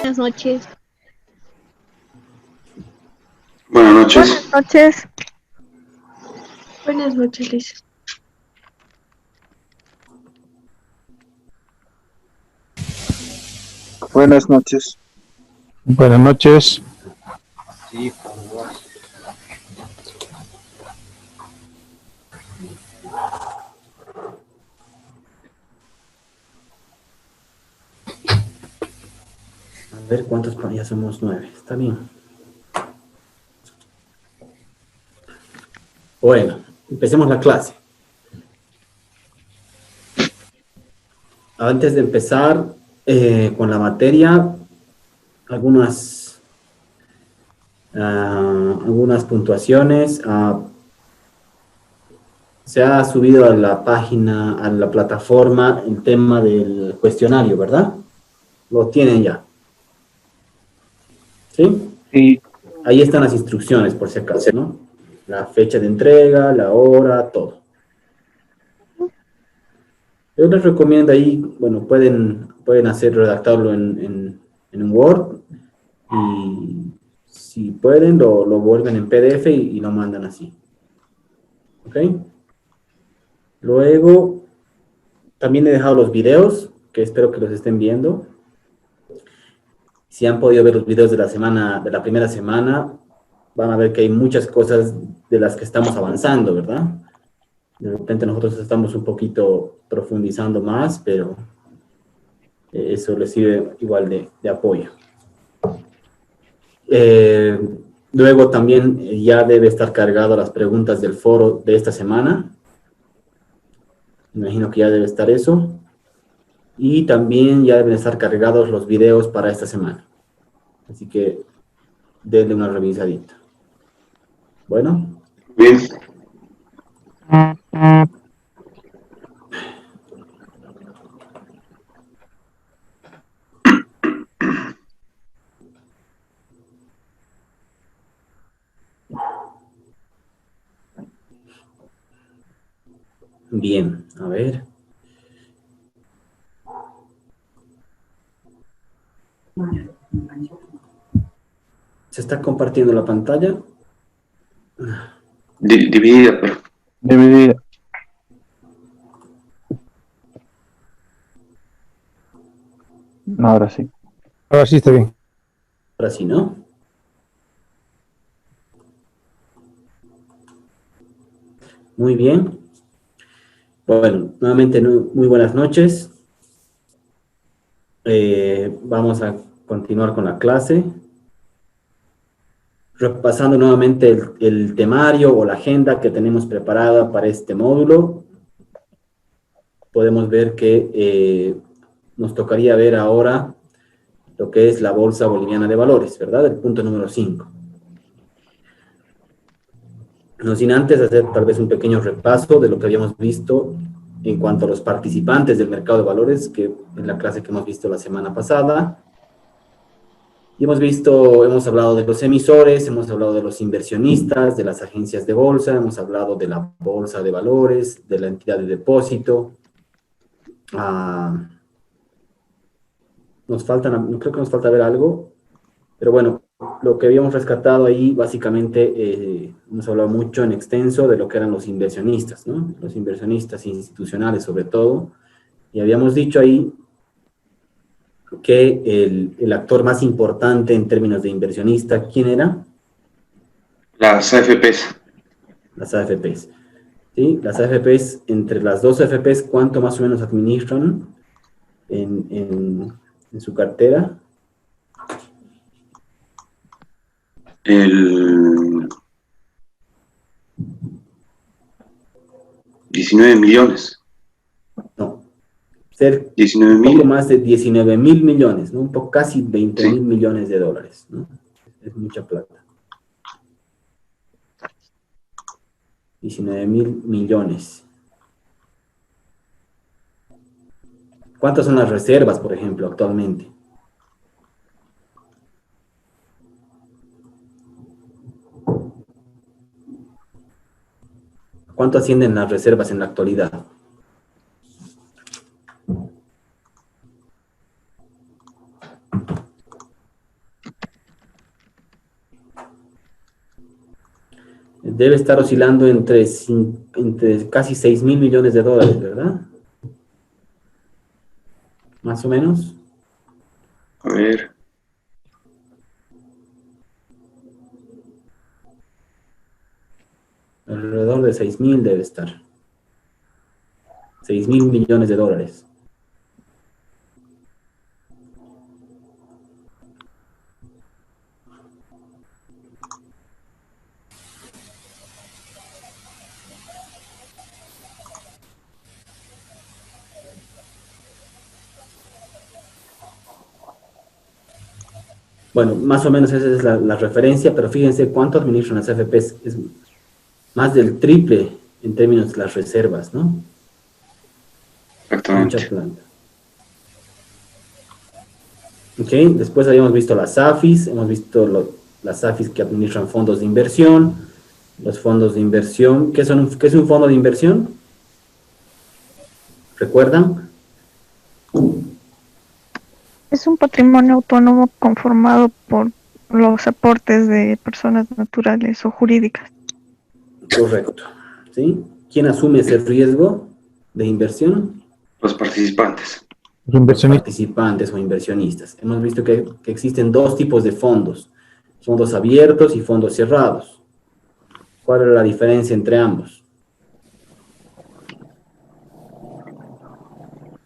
Buenas noches. Buenas Buenas noches. noches. Buenas noches, Liz. Buenas noches. Buenas noches. Sí, por favor. A ver cuántos, ya somos 9. Está bien. Bueno, empecemos la clase. Antes de empezar con la materia, algunas puntuaciones. Se ha subido a la página, a la plataforma, el tema del cuestionario, ¿verdad? Lo tienen ya. ¿Sí? Sí, Ahí están las instrucciones, por si acaso, ¿no? La fecha de entrega, la hora, todo. Yo les recomiendo ahí, bueno, pueden hacer, redactarlo en Word y si pueden lo vuelven en PDF y lo mandan así. ¿Ok? Luego, también he dejado los videos, que espero que los estén viendo. Si han podido ver los videos de la primera semana, van a ver que hay muchas cosas de las que estamos avanzando, ¿verdad? De repente nosotros estamos un poquito profundizando más, pero eso les sirve igual de apoyo. Luego también ya debe estar cargado las preguntas del foro de esta semana. Me imagino que ya debe estar eso. Y también ya deben estar cargados los videos para esta semana. Así que denle una revisadita. Bueno. Bien. Bien, a ver. ¿Se está compartiendo la pantalla? Dividida, pero. dividida. Ahora sí. Ahora sí está bien. Ahora sí, ¿no? Muy bien. Bueno, nuevamente muy buenas noches. Vamos a continuar con la clase. Repasando nuevamente el temario o la agenda que tenemos preparada para este módulo, podemos ver que nos tocaría ver ahora lo que es la Bolsa Boliviana de Valores, ¿verdad? El punto número 5. No sin antes hacer tal vez un pequeño repaso de lo que habíamos visto en cuanto a los participantes del mercado de valores, que en la clase que hemos visto la semana pasada. Y hemos hablado de los emisores, hemos hablado de los inversionistas, de las agencias de bolsa, hemos hablado de la bolsa de valores, de la entidad de depósito. Creo que nos falta ver algo, pero bueno, lo que habíamos rescatado ahí, básicamente, hemos hablado mucho en extenso de lo que eran los inversionistas, ¿no? Los inversionistas institucionales sobre todo, y habíamos dicho ahí que el actor más importante en términos de inversionista, ¿quién era? Las AFPs. Las AFPs. ¿Sí? Las AFPs, entre las dos AFPs, ¿cuánto más o menos administran en su cartera? El 19 millones. No, 19 un poco mil. más de 19.000 millones, ¿no? Un poco, casi 20.000 Sí. millones de dólares, ¿no? Es mucha plata. 19.000 millones. ¿Cuántas son las reservas, por ejemplo, actualmente? ¿Cuánto ascienden las reservas en la actualidad? Debe estar oscilando entre casi 6.000 millones de dólares, ¿verdad? Más o menos. A ver. Alrededor de 6.000 debe estar. 6.000 millones de dólares. Bueno, más o menos esa es la referencia, pero fíjense cuánto administran las AFPs. Es más del triple en términos de las reservas, ¿no? Exactamente. Mucha planta. Ok, después habíamos visto las AFIs, hemos visto las AFIs que administran fondos de inversión, los fondos de inversión. ¿Qué es un fondo de inversión? ¿Recuerdan? Es un patrimonio autónomo conformado por los aportes de personas naturales o jurídicas. Correcto. ¿Sí? ¿Quién asume ese riesgo de inversión? Los participantes. Los inversionistas. Participantes o inversionistas. Hemos visto que existen dos tipos de fondos abiertos y fondos cerrados. ¿Cuál es la diferencia entre ambos?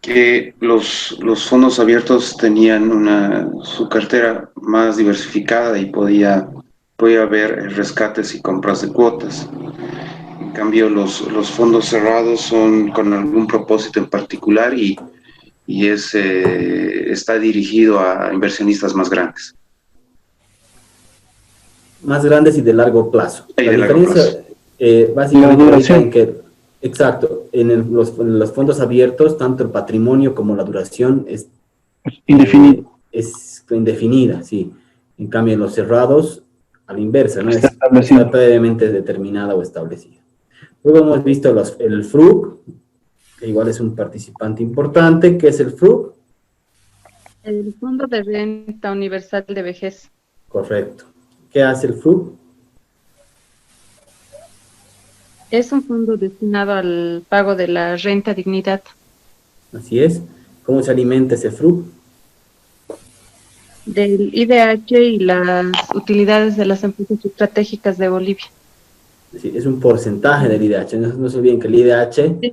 Que los fondos abiertos tenían su cartera más diversificada y podía haber rescates y compras de cuotas. En cambio, los fondos cerrados son con algún propósito en particular y está dirigido a inversionistas más grandes. Más grandes y de largo plazo. Y La de largo diferencia, plazo. básicamente, La radica duración. en que, exacto, en los fondos abiertos, tanto el patrimonio como la duración es Indefinido. es indefinida, sí. En cambio, en los cerrados, a la inversa, ¿no? Está Está establecido. previamente determinada o establecida. Luego hemos visto el FRUC, que igual es un participante importante. ¿Qué es el FRUC? El Fondo de Renta Universal de Vejez. Correcto. ¿Qué hace el FRUC? Es un fondo destinado al pago de la renta dignidad. Así es. ¿Cómo se alimenta ese FRUC? Del IDH y las utilidades de las empresas estratégicas de Bolivia. Sí, es un porcentaje del IDH. No se olviden que el IDH, Sí.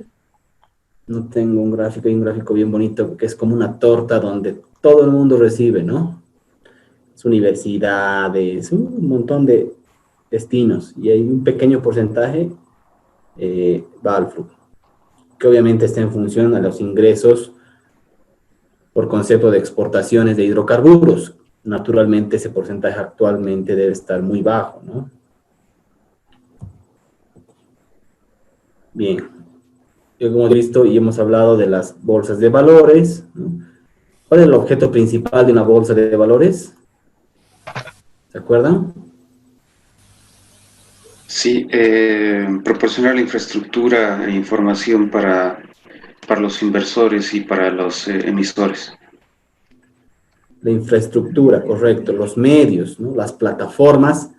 no tengo un gráfico, hay un gráfico bien bonito que es como una torta donde todo el mundo recibe, ¿no? Es universidades, un montón de destinos y hay un pequeño porcentaje va al FRUC, que obviamente está en función a los ingresos por concepto de exportaciones de hidrocarburos. Naturalmente ese porcentaje actualmente debe estar muy bajo, ¿no? Bien, ya como hemos visto y hemos hablado de las bolsas de valores, ¿no? ¿Cuál es el objeto principal de una bolsa de valores? ¿Se acuerdan? Sí, proporcionar la infraestructura e información para los inversores y para los emisores. La infraestructura, correcto, los medios, ¿no? Las plataformas.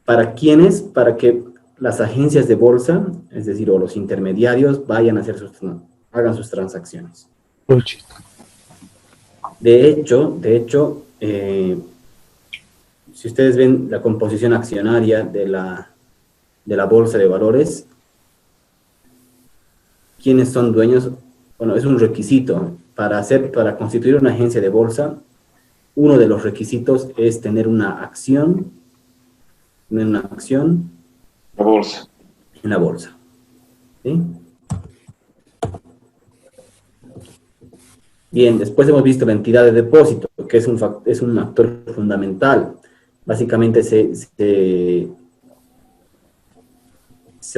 ¿Para quiénes? Para que las agencias de bolsa, es decir, o los intermediarios, vayan a hagan sus transacciones. De hecho, si ustedes ven la composición accionaria de la bolsa de valores, ¿quiénes son dueños? Bueno, es un requisito. Para constituir una agencia de bolsa, uno de los requisitos es tener una acción en La bolsa. la bolsa. ¿Sí? Bien, después hemos visto la entidad de depósito, que es un actor fundamental. Básicamente se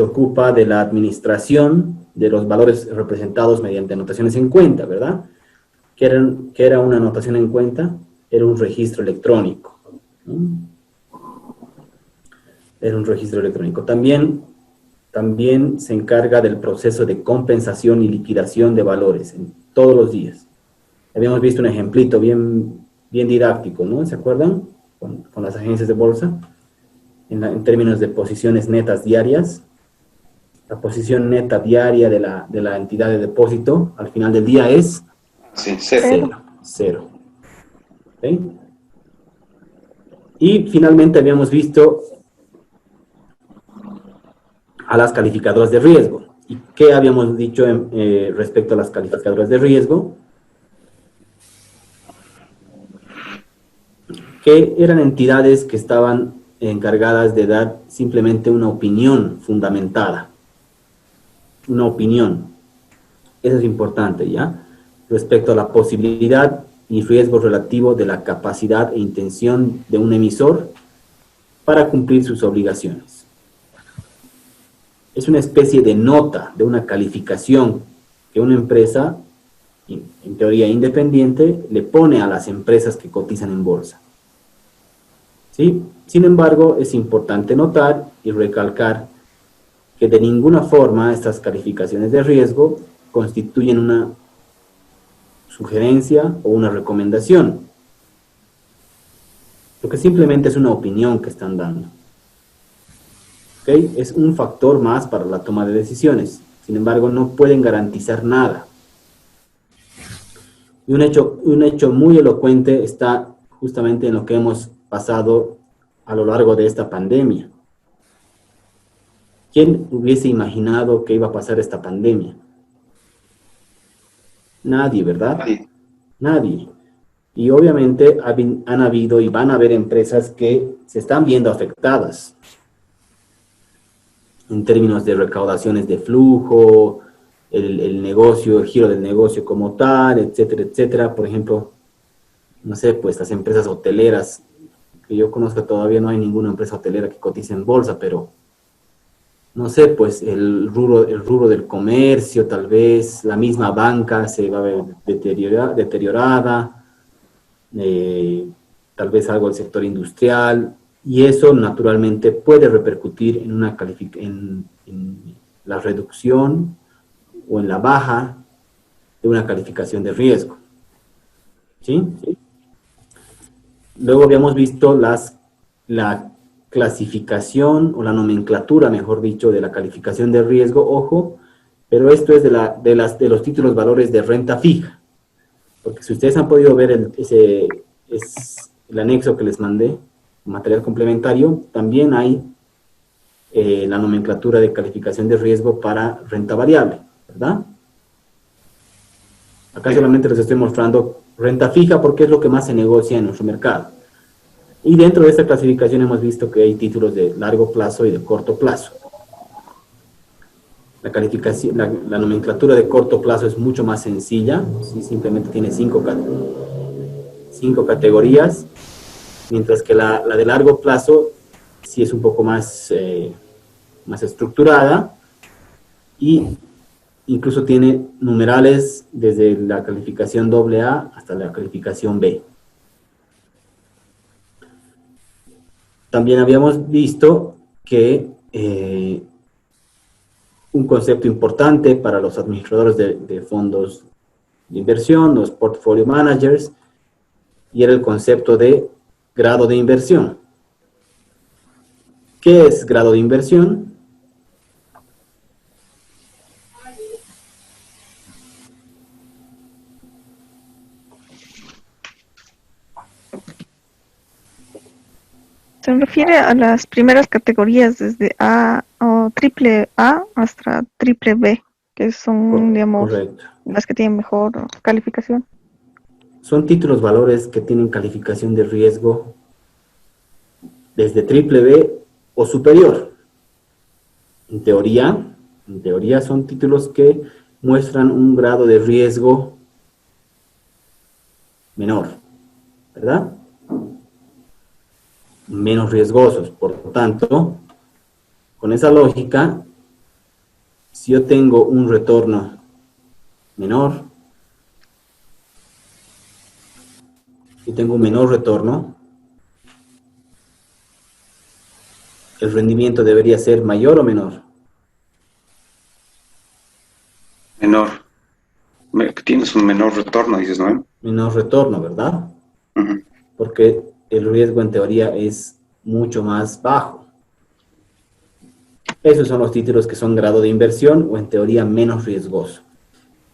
ocupa de la administración de los valores representados mediante anotaciones en cuenta, ¿verdad? ¿Qué era una anotación en cuenta? Era un registro electrónico, ¿no? Era un registro electrónico. También se encarga del proceso de compensación y liquidación de valores en todos los días. Habíamos visto un ejemplito bien didáctico, ¿no? ¿Se acuerdan? Con las agencias de bolsa. en términos de posiciones netas diarias. La posición neta diaria de la entidad de depósito al final del día es Sí, cero. cero. Cero. ¿Ok? Y finalmente habíamos visto a las calificadoras de riesgo. ¿Y qué habíamos dicho respecto a las calificadoras de riesgo? Que eran entidades que estaban encargadas de dar simplemente una opinión fundamentada. Una opinión. Eso es importante, ¿ya? Respecto a la posibilidad y riesgo relativo de la capacidad e intención de un emisor para cumplir sus obligaciones. Es una especie de nota, de una calificación que una empresa, en teoría independiente, le pone a las empresas que cotizan en bolsa. ¿Sí? Sin embargo, es importante notar y recalcar que de ninguna forma estas calificaciones de riesgo constituyen una sugerencia o una recomendación, porque simplemente es una opinión que están dando. ¿Okay? Es un factor más para la toma de decisiones, sin embargo no pueden garantizar nada. Y un hecho muy elocuente está justamente en lo que hemos pasado a lo largo de esta pandemia. ¿Quién hubiese imaginado que iba a pasar esta pandemia? Nadie, ¿verdad? Nadie. Nadie. Y obviamente han habido y van a haber empresas que se están viendo afectadas en términos de recaudaciones de flujo, el negocio, el giro del negocio como tal, etcétera, etcétera. Por ejemplo, no sé, pues las empresas hoteleras, que yo conozco todavía no hay ninguna empresa hotelera que cotice en bolsa, pero no sé, pues el rubro del comercio, tal vez, la misma banca se va a ver deteriorada, tal vez algo del sector industrial, y eso naturalmente puede repercutir en la reducción o en la baja de una calificación de riesgo. ¿Sí? Luego habíamos visto la clasificación o la nomenclatura, mejor dicho, de la calificación de riesgo, ojo, pero esto es de los títulos valores de renta fija, porque si ustedes han podido ver el anexo que les mandé, material complementario, también hay la nomenclatura de calificación de riesgo para renta variable, ¿verdad? Acá solamente les estoy mostrando renta fija porque es lo que más se negocia en nuestro mercado. Y dentro de esta clasificación hemos visto que hay títulos de largo plazo y de corto plazo. La calificación, la nomenclatura de corto plazo es mucho más sencilla, ¿sí? Simplemente tiene cinco categorías, mientras que la de largo plazo sí es un poco más estructurada y incluso tiene numerales desde la calificación AA hasta la calificación B. También habíamos visto que un concepto importante para los administradores de fondos de inversión, los portfolio managers, y era el concepto de grado de inversión. ¿Qué es grado de inversión? Se refiere a las primeras categorías desde A o triple A hasta triple B, que son, digamos, Correcto. las que tienen mejor calificación. Son títulos valores que tienen calificación de riesgo desde triple B o superior. En teoría son títulos que muestran un grado de riesgo menor, ¿verdad? Menos riesgosos. Por lo tanto, con esa lógica, si yo tengo un retorno menor, y tengo un menor retorno, el rendimiento debería ser mayor o menor. Menor. Tienes un menor retorno, dices, ¿no? Menor retorno, ¿verdad? Uh-huh. Porque el riesgo en teoría es mucho más bajo. Esos son los títulos que son grado de inversión o en teoría menos riesgoso.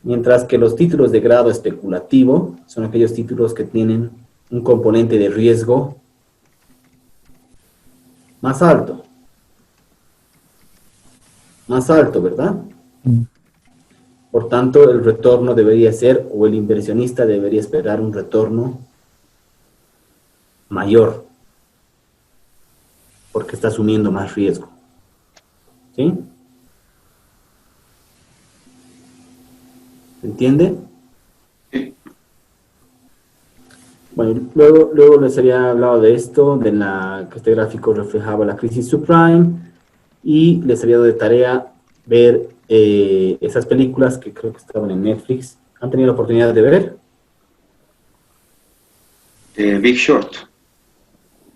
Mientras que los títulos de grado especulativo son aquellos títulos que tienen un componente de riesgo más alto. Más alto, ¿verdad? Por tanto, el retorno debería ser, o el inversionista debería esperar un retorno mayor, porque está asumiendo más riesgo. ¿Sí? ¿Se entiende? Bueno, luego les había hablado de esto, de que este gráfico reflejaba la crisis subprime, y les había dado de tarea ver esas películas que creo que estaban en Netflix. ¿Han tenido la oportunidad de ver? Big Short.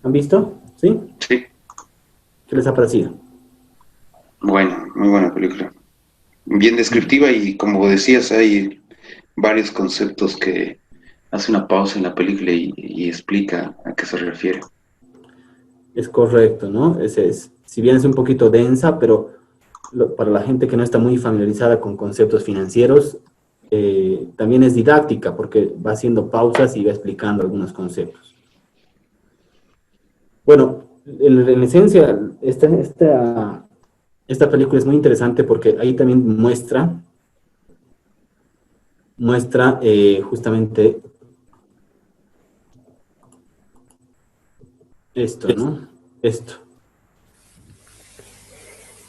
¿Han visto? ¿Sí? Sí. ¿Qué les ha parecido? Bueno, muy buena película. Bien descriptiva y como decías, hay varios conceptos que hace una pausa en la película y explica a qué se refiere. Es correcto, ¿no? Si bien es un poquito densa, pero para la gente que no está muy familiarizada con conceptos financieros, también es didáctica porque va haciendo pausas y va explicando algunos conceptos. Bueno, en esencia, esta película es muy interesante porque ahí también muestra justamente esto, ¿no? Esto.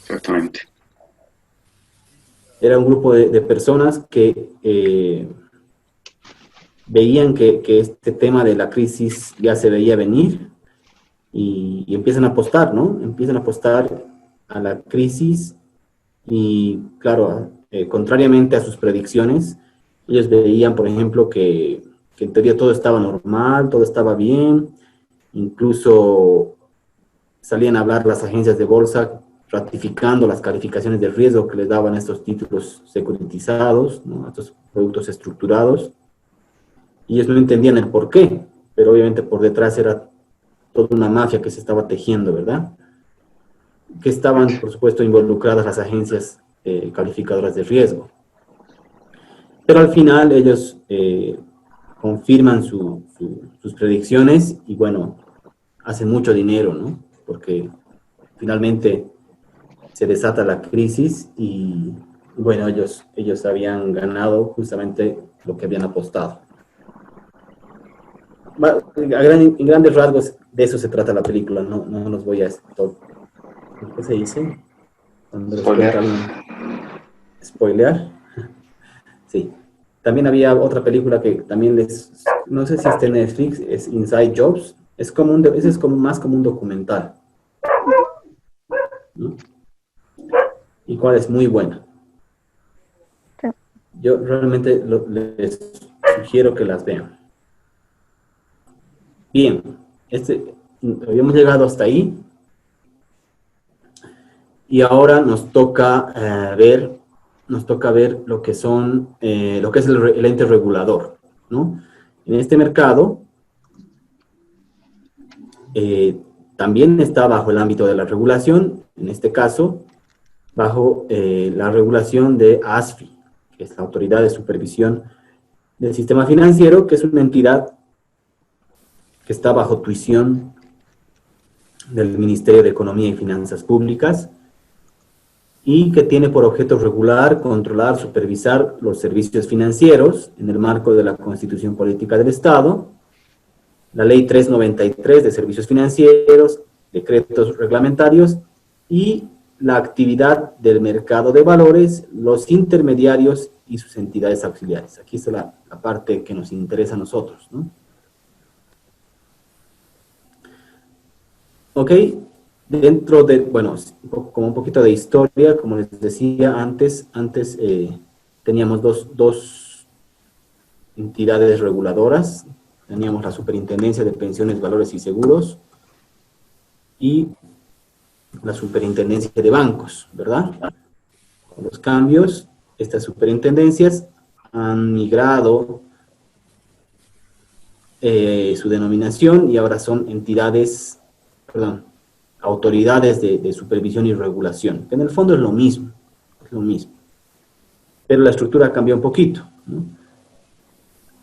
Exactamente. Era un grupo de personas que veían que este tema de la crisis ya se veía venir y empiezan a apostar, ¿no? Empiezan a apostar a la crisis y, claro, contrariamente a sus predicciones, ellos veían, por ejemplo, que en teoría todo estaba normal, todo estaba bien, incluso salían a hablar las agencias de bolsa ratificando las calificaciones de riesgo que les daban a estos títulos securitizados, ¿no? A estos productos estructurados, y ellos no entendían el por qué, pero obviamente por detrás era toda una mafia que se estaba tejiendo, ¿verdad? Que estaban, por supuesto, involucradas las agencias calificadoras de riesgo. Pero al final ellos confirman sus predicciones y, bueno, hacen mucho dinero, ¿no? Porque finalmente se desata la crisis y, bueno, ellos habían ganado justamente lo que habían apostado. En grandes rasgos, de eso se trata la película, no los voy a... ¿Qué se dice? Cuando les cuenta alguien. ¿Spoilear? Sí. También había otra película que también no sé si está en Netflix, es Inside Jobs. Ese es más como un documental, ¿no? Y cual es muy buena. Sí. Yo realmente les sugiero que las vean. Bien, habíamos llegado hasta ahí y ahora nos toca ver lo que es el ente regulador, ¿no? En este mercado también está bajo el ámbito de la regulación, en este caso bajo la regulación de ASFI, que es la Autoridad de Supervisión del Sistema Financiero, que es una entidad que está bajo tuición del Ministerio de Economía y Finanzas Públicas y que tiene por objeto regular, controlar, supervisar los servicios financieros en el marco de la Constitución Política del Estado, la Ley 393 de Servicios Financieros, decretos reglamentarios y la actividad del mercado de valores, los intermediarios y sus entidades auxiliares. Aquí está la parte que nos interesa a nosotros, ¿no? Ok, dentro de, bueno, como un poquito de historia, como les decía antes teníamos dos entidades reguladoras. Teníamos la Superintendencia de Pensiones, Valores y Seguros y la Superintendencia de Bancos, ¿verdad? Con los cambios, estas superintendencias han migrado su denominación y ahora son entidades, autoridades de supervisión y regulación, que en el fondo es lo mismo, pero la estructura cambió un poquito, ¿no?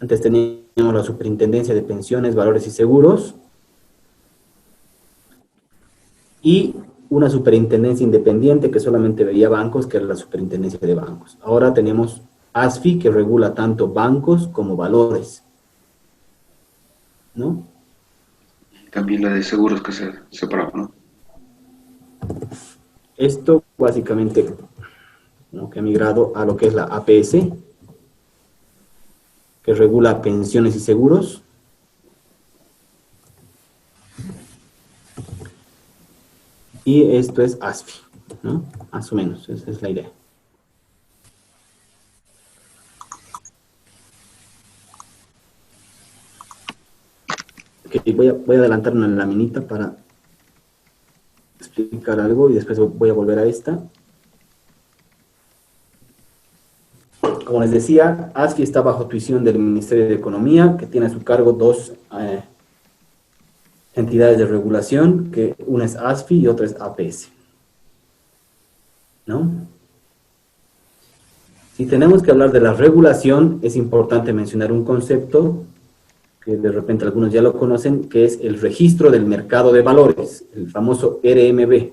Antes teníamos la Superintendencia de Pensiones, Valores y Seguros, y una superintendencia independiente que solamente veía bancos, que era la Superintendencia de Bancos. Ahora tenemos ASFI, que regula tanto bancos como valores, ¿no? También la de seguros que se separó, ¿no? Esto básicamente, ¿no?, que ha migrado a lo que es la APS, que regula pensiones y seguros. Y esto es ASFI, ¿no? Más o menos, esa es la idea. Okay, voy a adelantar una laminita para explicar algo y después voy a volver a esta. Como les decía, ASFI está bajo tuición del Ministerio de Economía, que tiene a su cargo dos entidades de regulación, que una es ASFI y otra es APS, ¿no? Si tenemos que hablar de la regulación, es importante mencionar un concepto que de repente algunos ya lo conocen, que es el registro del mercado de valores, el famoso RMB.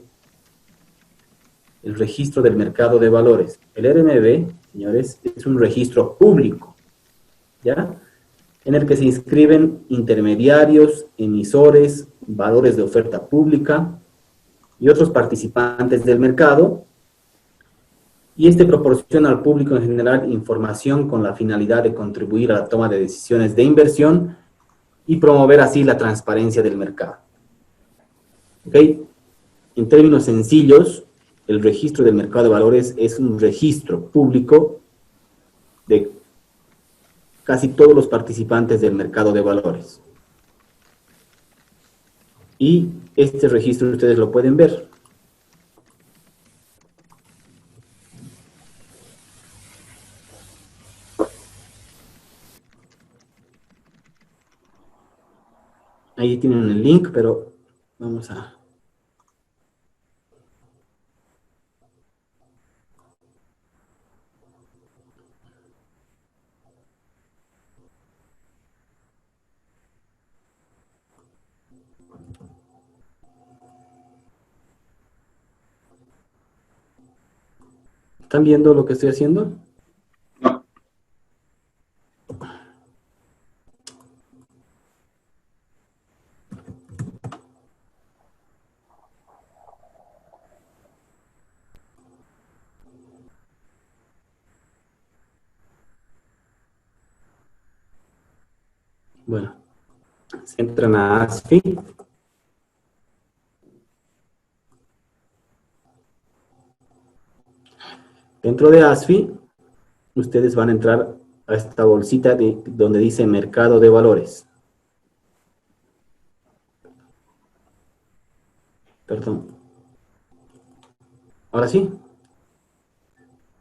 El registro del mercado de valores. El RMB, señores, es un registro público, ¿ya?, en el que se inscriben intermediarios, emisores, valores de oferta pública y otros participantes del mercado, y este proporciona al público en general información con la finalidad de contribuir a la toma de decisiones de inversión y promover así la transparencia del mercado. ¿Ok? En términos sencillos, el registro del mercado de valores es un registro público de casi todos los participantes del mercado de valores. Y este registro ustedes lo pueden ver. Ahí tienen el link, pero vamos a... ¿Están viendo lo que estoy haciendo? No. Bueno, se entran a ASFI. Dentro de ASFI, ustedes van a entrar a esta bolsita donde dice mercado de valores. Perdón. Ahora sí.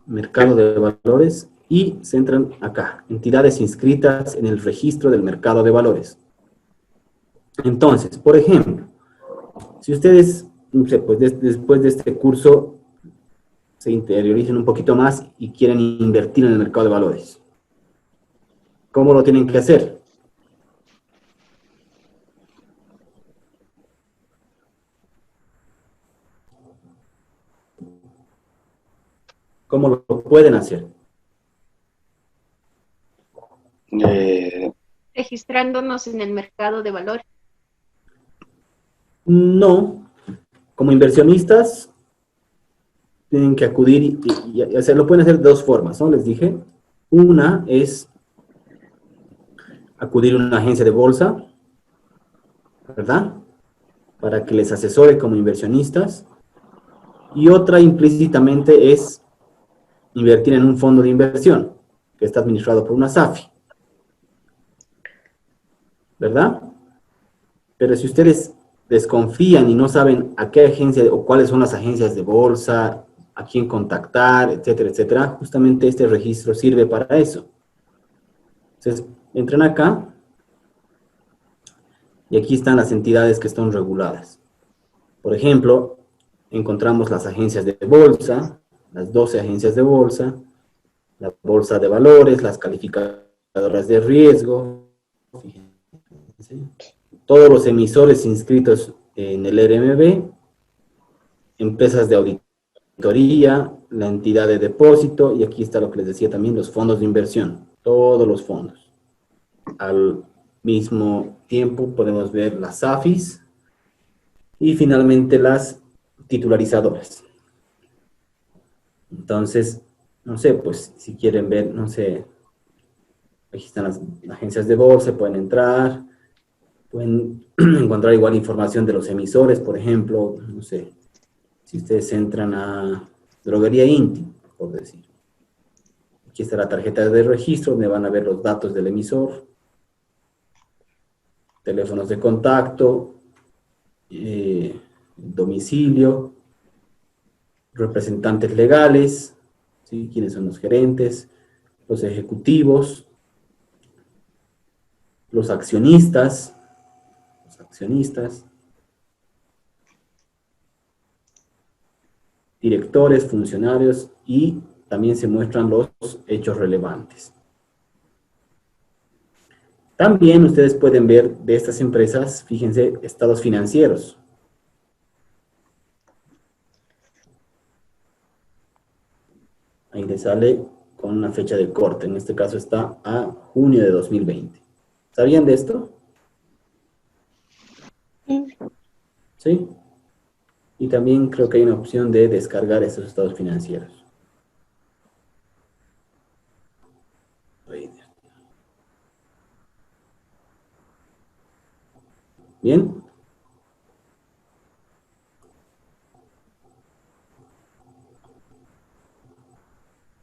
Mercado de valores, y se entran acá, entidades inscritas en el registro del mercado de valores. Entonces, por ejemplo, si ustedes, no sé, pues después de este curso se interiorizan un poquito más y quieren invertir en el mercado de valores, ¿cómo lo tienen que hacer? ¿Cómo lo pueden hacer? Registrándonos en el mercado de valores. No, como inversionistas tienen que acudir o sea, lo pueden hacer de dos formas, ¿no? Les dije, una es acudir a una agencia de bolsa, ¿verdad?, para que les asesore como inversionistas, y otra implícitamente es invertir en un fondo de inversión que está administrado por una SAFI, ¿verdad? Pero si ustedes desconfían y no saben a qué agencia o cuáles son las agencias de bolsa, a quién contactar, etcétera, etcétera, justamente este registro sirve para eso. Entonces, entren acá y aquí están las entidades que están reguladas. Por ejemplo, encontramos las agencias de bolsa, las 12 agencias de bolsa, la bolsa de valores, las calificadoras de riesgo, fíjense, todos los emisores inscritos en el RMB, empresas de auditoría, la entidad de depósito, y aquí está lo que les decía también, los fondos de inversión, todos los fondos. Al mismo tiempo podemos ver las AFIS y finalmente las titularizadoras. Entonces, no sé, pues si quieren ver, no sé, aquí están las agencias de bolsa, pueden entrar, pueden encontrar igual información de los emisores, por ejemplo, no sé, si ustedes entran a Droguería Inti, por decir. Aquí está la tarjeta de registro, donde van a ver los datos del emisor, teléfonos de contacto, domicilio, representantes legales, ¿sí? Quiénes son los gerentes, los ejecutivos, los accionistas, directores, funcionarios, y también se muestran los hechos relevantes. También ustedes pueden ver de estas empresas, fíjense, estados financieros. Ahí les sale con una fecha de corte, en este caso está a junio de 2020. ¿Sabían de esto? ¿Sí? Y también creo que hay una opción de descargar estos estados financieros. ¿Bien?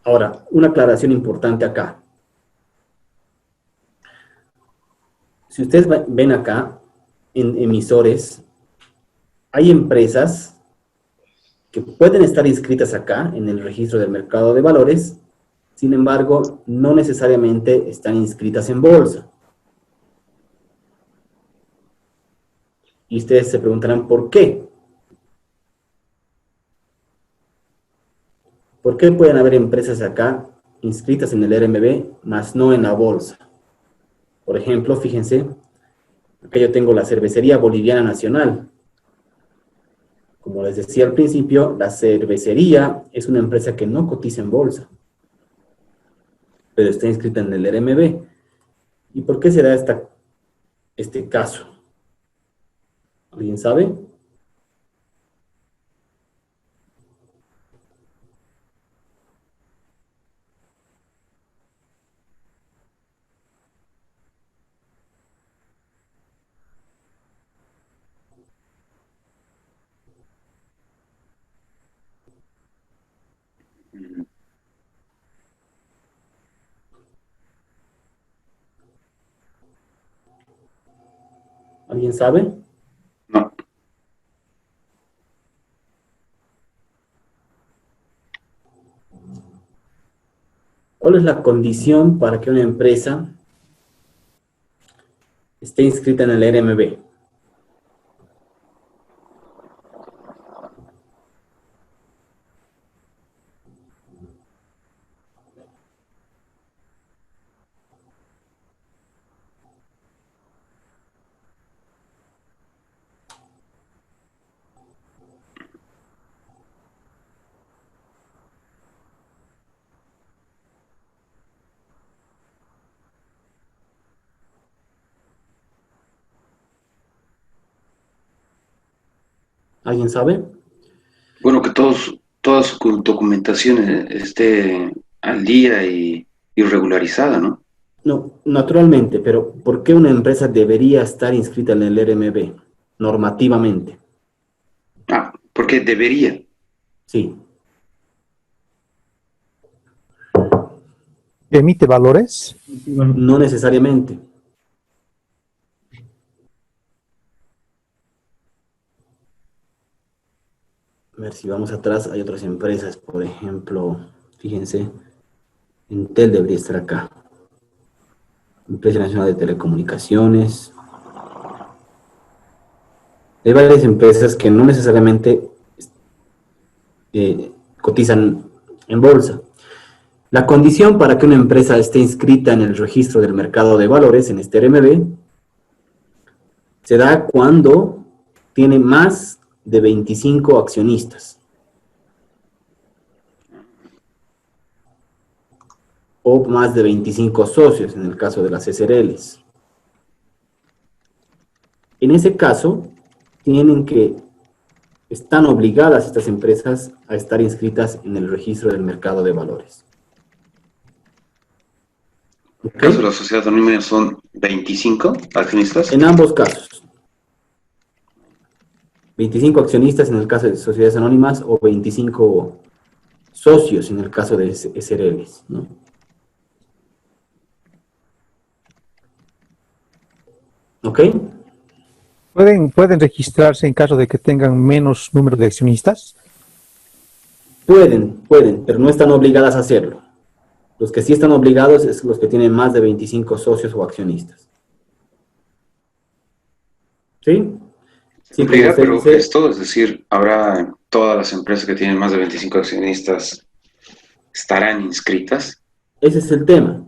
Ahora, una aclaración importante acá. Si ustedes ven acá, en emisores, hay empresas que pueden estar inscritas acá, en el registro del mercado de valores, sin embargo, no necesariamente están inscritas en bolsa. Y ustedes se preguntarán, ¿por qué? ¿Por qué pueden haber empresas acá inscritas en el RMB, mas no en la bolsa? Por ejemplo, fíjense, acá yo tengo la Cervecería Boliviana Nacional. Como les decía al principio, la cervecería es una empresa que no cotiza en bolsa, pero está inscrita en el RMB. ¿Y por qué se da este caso? ¿Alguien sabe? ¿Alguien sabe? No. ¿Cuál es la condición para que una empresa esté inscrita en el RMB? ¿Alguien sabe? Bueno, que toda su documentación esté al día y regularizada, ¿no? No, naturalmente, pero ¿por qué una empresa debería estar inscrita en el RMB normativamente? Ah, porque debería. Sí. ¿Emite valores? No necesariamente. A ver, si vamos atrás, hay otras empresas, por ejemplo, fíjense, Entel debería estar acá. Empresa Nacional de Telecomunicaciones. Hay varias empresas que no necesariamente cotizan en bolsa. La condición para que una empresa esté inscrita en el registro del mercado de valores, en este RMB, se da cuando tiene más de 25 accionistas. O más de 25 socios, en el caso de las SRLs. En ese caso, están obligadas estas empresas a estar inscritas en el registro del mercado de valores. En el caso de la sociedad anónima son 25 accionistas. En ambos casos. 25 accionistas en el caso de sociedades anónimas o 25 socios en el caso de SRLs, ¿no? ¿Ok? ¿Pueden registrarse en caso de que tengan menos número de accionistas? Pueden, pero no están obligadas a hacerlo. Los que sí están obligados es los que tienen más de 25 socios o accionistas. ¿Sí? Sí, Obliga, como pero usted dice, esto, es decir, habrá todas las empresas que tienen más de 25 accionistas estarán inscritas. ese es el tema.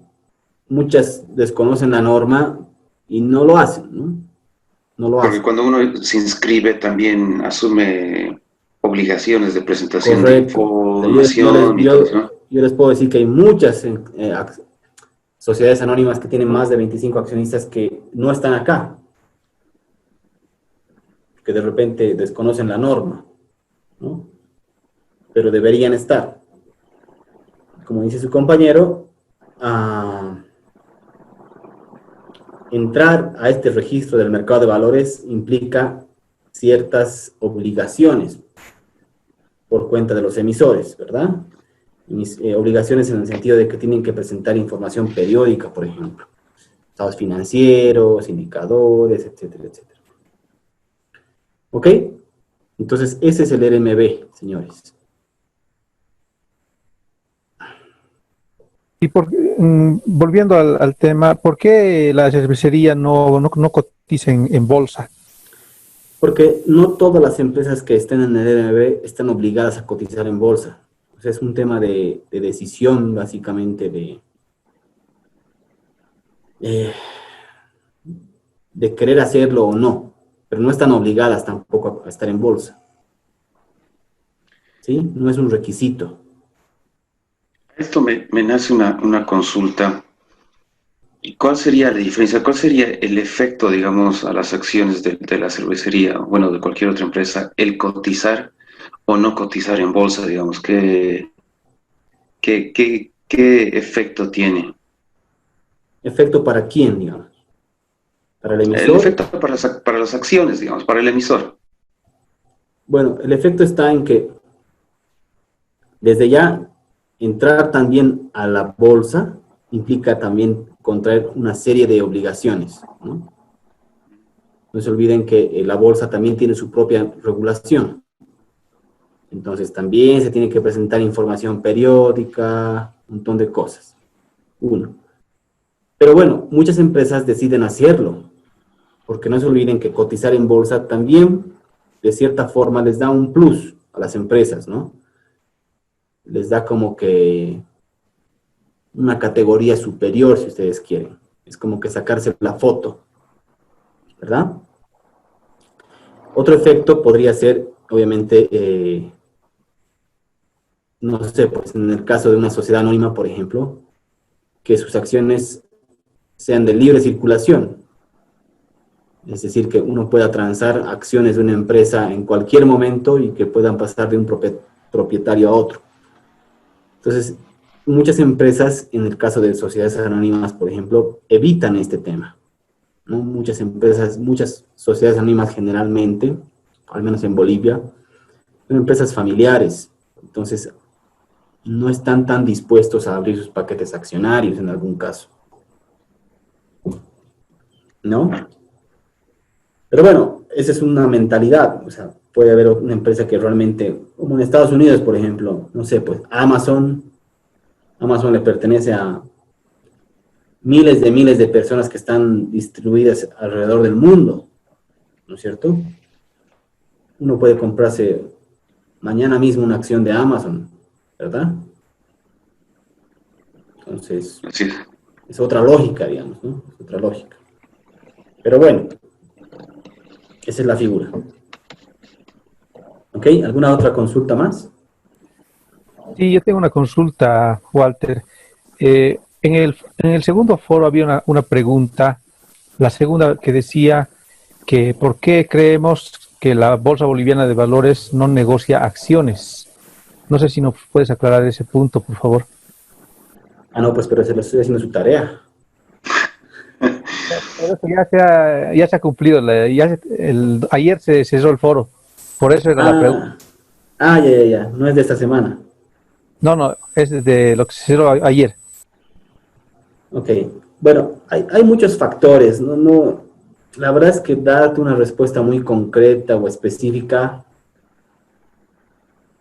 Muchas desconocen la norma y no lo hacen, ¿no? No lo Porque hacen. cuando uno se inscribe también asume obligaciones de presentación de Correcto. información y todo eso, ¿no? Yo les puedo decir que hay muchas sociedades anónimas que tienen más de 25 accionistas que no están acá, que de repente desconocen la norma, ¿no? Pero deberían estar. Como dice su compañero, entrar a este registro del mercado de valores implica ciertas obligaciones por cuenta de los emisores, ¿verdad? Obligaciones en el sentido de que tienen que presentar información periódica, por ejemplo, estados financieros, indicadores, etcétera, etcétera. ¿Ok? Entonces, ese es el RMB, señores. Y volviendo al tema, ¿por qué la cervecería no cotiza en bolsa? Porque no todas las empresas que estén en el RMB están obligadas a cotizar en bolsa. O sea, es un tema de decisión, básicamente, de querer hacerlo o no. Pero no están obligadas tampoco a estar en bolsa. ¿Sí? No es un requisito. Esto me nace una consulta. ¿Y cuál sería la diferencia? ¿Cuál sería el efecto, digamos, a las acciones de la cervecería, bueno, de cualquier otra empresa, el cotizar o no cotizar en bolsa, digamos? ¿Qué efecto tiene? ¿Efecto para quién, digamos? ¿Para el emisor? El efecto para las acciones, digamos, para el emisor. Bueno, el efecto está en que desde ya entrar también a la bolsa implica también contraer una serie de obligaciones, ¿no? No se olviden que la bolsa también tiene su propia regulación. Entonces también se tiene que presentar información periódica, un montón de cosas. Uno. Pero bueno, muchas empresas deciden hacerlo, porque no se olviden que cotizar en bolsa también, de cierta forma, les da un plus a las empresas, ¿no? Les da como que una categoría superior, si ustedes quieren. Es como que sacarse la foto, ¿verdad? Otro efecto podría ser, obviamente, no sé, pues en el caso de una sociedad anónima, por ejemplo, que sus acciones sean de libre circulación. Es decir, que uno pueda transar acciones de una empresa en cualquier momento y que puedan pasar de un propietario a otro. Entonces, muchas empresas, en el caso de sociedades anónimas, por ejemplo, evitan este tema, ¿no? Muchas empresas, muchas sociedades anónimas generalmente, al menos en Bolivia, son empresas familiares. Entonces, no están tan dispuestos a abrir sus paquetes accionarios en algún caso, ¿no? Pero bueno, esa es una mentalidad. O sea, puede haber una empresa que realmente, como en Estados Unidos, por ejemplo, no sé, pues Amazon le pertenece a miles de personas que están distribuidas alrededor del mundo, ¿no es cierto? uno puede comprarse mañana mismo una acción de Amazon, ¿verdad? Entonces, Así es. es otra lógica, digamos, ¿no? Es otra lógica. Pero bueno, esa es la figura. ¿Ok? ¿Alguna otra consulta más? Sí, yo tengo una consulta, Walter. En el segundo foro había una pregunta, la segunda que decía que por qué creemos que la Bolsa Boliviana de Valores no negocia acciones. No sé si nos puedes aclarar ese punto, por favor. Ah, no, pues pero se lo estoy haciendo su tarea. Pero eso ya se ha cumplido. Ayer se cerró el foro. Por eso era la pregunta. Ya. No es de esta semana. No, es de lo que se cerró ayer. Ok. Bueno, hay muchos factores. La verdad es que darte una respuesta muy concreta o específica,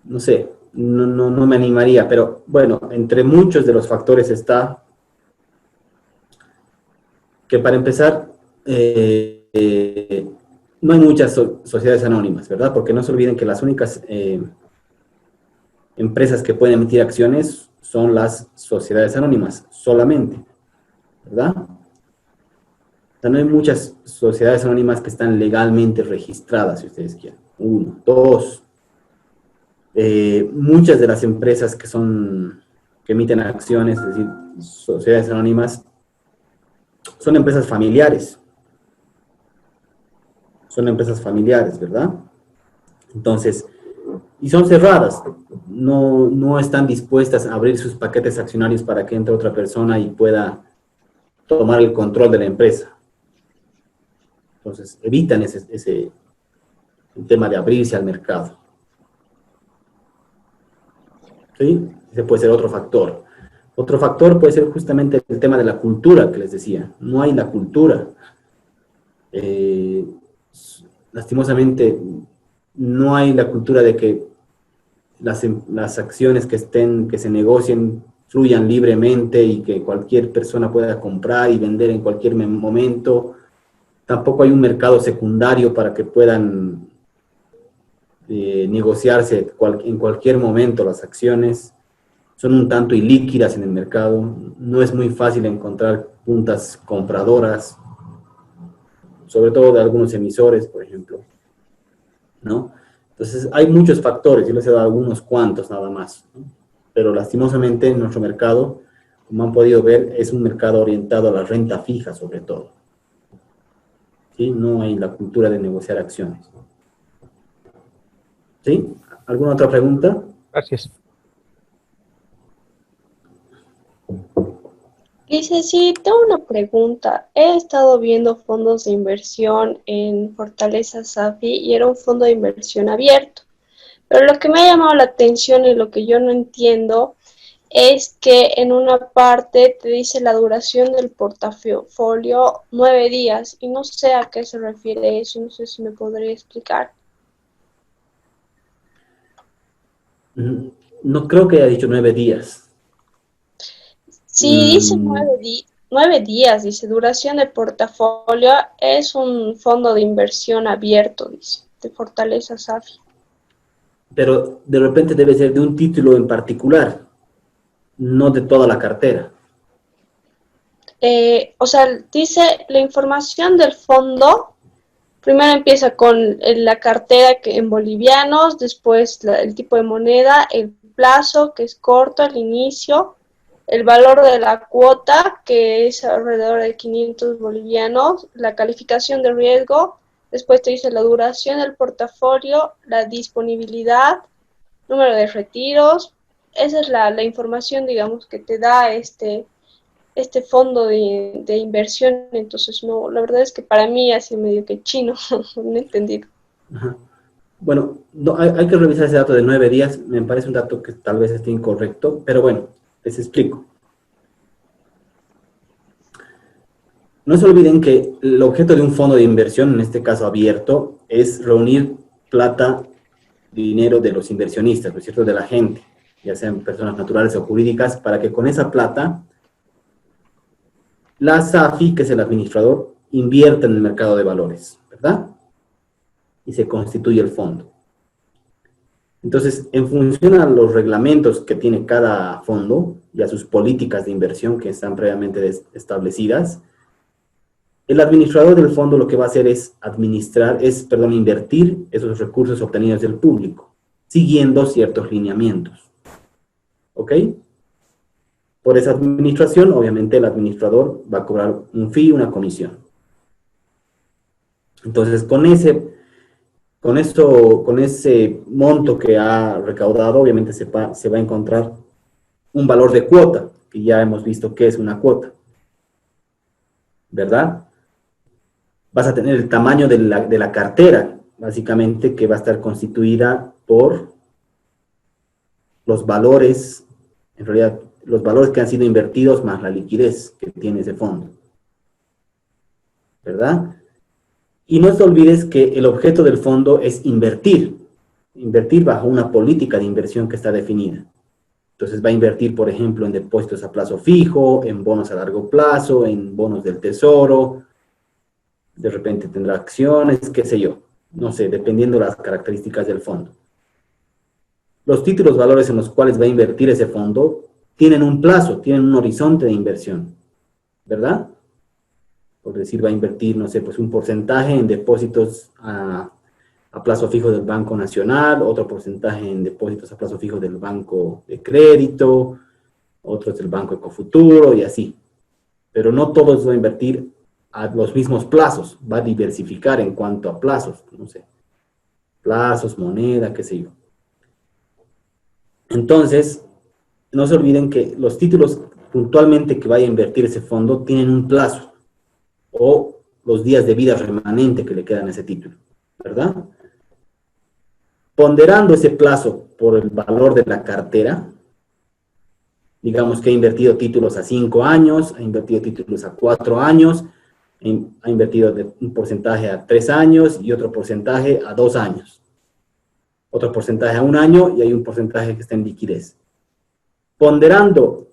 no sé, no me animaría. Pero bueno, entre muchos de los factores está que para empezar, no hay muchas sociedades anónimas, ¿verdad? Porque no se olviden que las únicas empresas que pueden emitir acciones son las sociedades anónimas, solamente, ¿verdad? O sea, no hay muchas sociedades anónimas que están legalmente registradas, si ustedes quieren. Uno. Dos, muchas de las empresas que emiten acciones, es decir, sociedades anónimas, son empresas familiares. Son empresas familiares, ¿verdad? Entonces, y son cerradas, no están dispuestas a abrir sus paquetes accionarios para que entre otra persona y pueda tomar el control de la empresa. Entonces, evitan ese tema de abrirse al mercado. ¿Sí? Ese puede ser otro factor. Otro factor puede ser justamente el tema de la cultura que les decía. No hay la cultura. Lastimosamente, no hay la cultura de que las acciones que se negocien fluyan libremente y que cualquier persona pueda comprar y vender en cualquier momento. Tampoco hay un mercado secundario para que puedan negociarse en cualquier momento las acciones. Son un tanto ilíquidas en el mercado. No es muy fácil encontrar puntas compradoras, sobre todo de algunos emisores, por ejemplo, ¿no? Entonces, hay muchos factores, yo les he dado algunos cuantos nada más, ¿no? Pero lastimosamente nuestro mercado, como han podido ver, es un mercado orientado a la renta fija, sobre todo. ¿Sí? No hay la cultura de negociar acciones. ¿Sí? ¿Alguna otra pregunta? Gracias. Dice, sí, tengo una pregunta. He estado viendo fondos de inversión en Fortaleza Safi y era un fondo de inversión abierto. Pero lo que me ha llamado la atención y lo que yo no entiendo es que en una parte te dice la duración del portafolio 9 días y no sé a qué se refiere eso, no sé si me podría explicar. No creo que haya dicho 9 días. Sí, dice 9 días, dice, duración de portafolio, es un fondo de inversión abierto, dice, de Fortaleza Safi. Pero de repente debe ser de un título en particular, no de toda la cartera. O sea, dice la información del fondo, primero empieza con la cartera que en bolivianos, después el tipo de moneda, el plazo, que es corto, el inicio, el valor de la cuota, que es alrededor de 500 bolivianos, la calificación de riesgo, después te dice la duración del portafolio, la disponibilidad, número de retiros. Esa es la información, digamos, que te da este fondo de inversión. Entonces, no, la verdad es que para mí hace medio que chino, no he entendido. Ajá. Bueno, hay que revisar ese dato de 9 días, me parece un dato que tal vez esté incorrecto, pero bueno, les explico. No se olviden que el objeto de un fondo de inversión, en este caso abierto, es reunir plata, dinero de los inversionistas, ¿no es cierto?, de la gente, ya sean personas naturales o jurídicas, para que con esa plata la SAFI, que es el administrador, invierta en el mercado de valores, ¿verdad? y se constituye el fondo. Entonces, en función a los reglamentos que tiene cada fondo y a sus políticas de inversión que están previamente establecidas, el administrador del fondo lo que va a hacer es invertir esos recursos obtenidos del público, siguiendo ciertos lineamientos. ¿Ok? Por esa administración, obviamente, el administrador va a cobrar un fee, una comisión. Entonces, con ese monto que ha recaudado, obviamente se va a encontrar un valor de cuota, que ya hemos visto qué es una cuota, ¿verdad? Vas a tener el tamaño de la cartera, básicamente, que va a estar constituida por los valores, en realidad, los valores que han sido invertidos más la liquidez que tiene ese fondo, ¿verdad? Y no te olvides que el objeto del fondo es invertir bajo una política de inversión que está definida. Entonces va a invertir, por ejemplo, en depósitos a plazo fijo, en bonos a largo plazo, en bonos del tesoro, de repente tendrá acciones, qué sé yo, no sé, dependiendo de las características del fondo. Los títulos valores en los cuales va a invertir ese fondo tienen un plazo, tienen un horizonte de inversión, ¿verdad? Por decir, va a invertir, no sé, pues un porcentaje en depósitos a plazo fijo del Banco Nacional, otro porcentaje en depósitos a plazo fijo del Banco de Crédito, otros del Banco Ecofuturo y así. Pero no todos va a invertir a los mismos plazos, va a diversificar en cuanto a plazos, no sé, plazos, moneda, qué sé yo. Entonces, no se olviden que los títulos puntualmente que vaya a invertir ese fondo tienen un plazo, o los días de vida remanente que le quedan a ese título, ¿verdad? Ponderando ese plazo por el valor de la cartera, digamos que ha invertido títulos a 5 años, ha invertido títulos a 4 años, ha invertido un porcentaje a 3 años y otro porcentaje a 2 años. Otro porcentaje a 1 año y hay un porcentaje que está en liquidez. Ponderando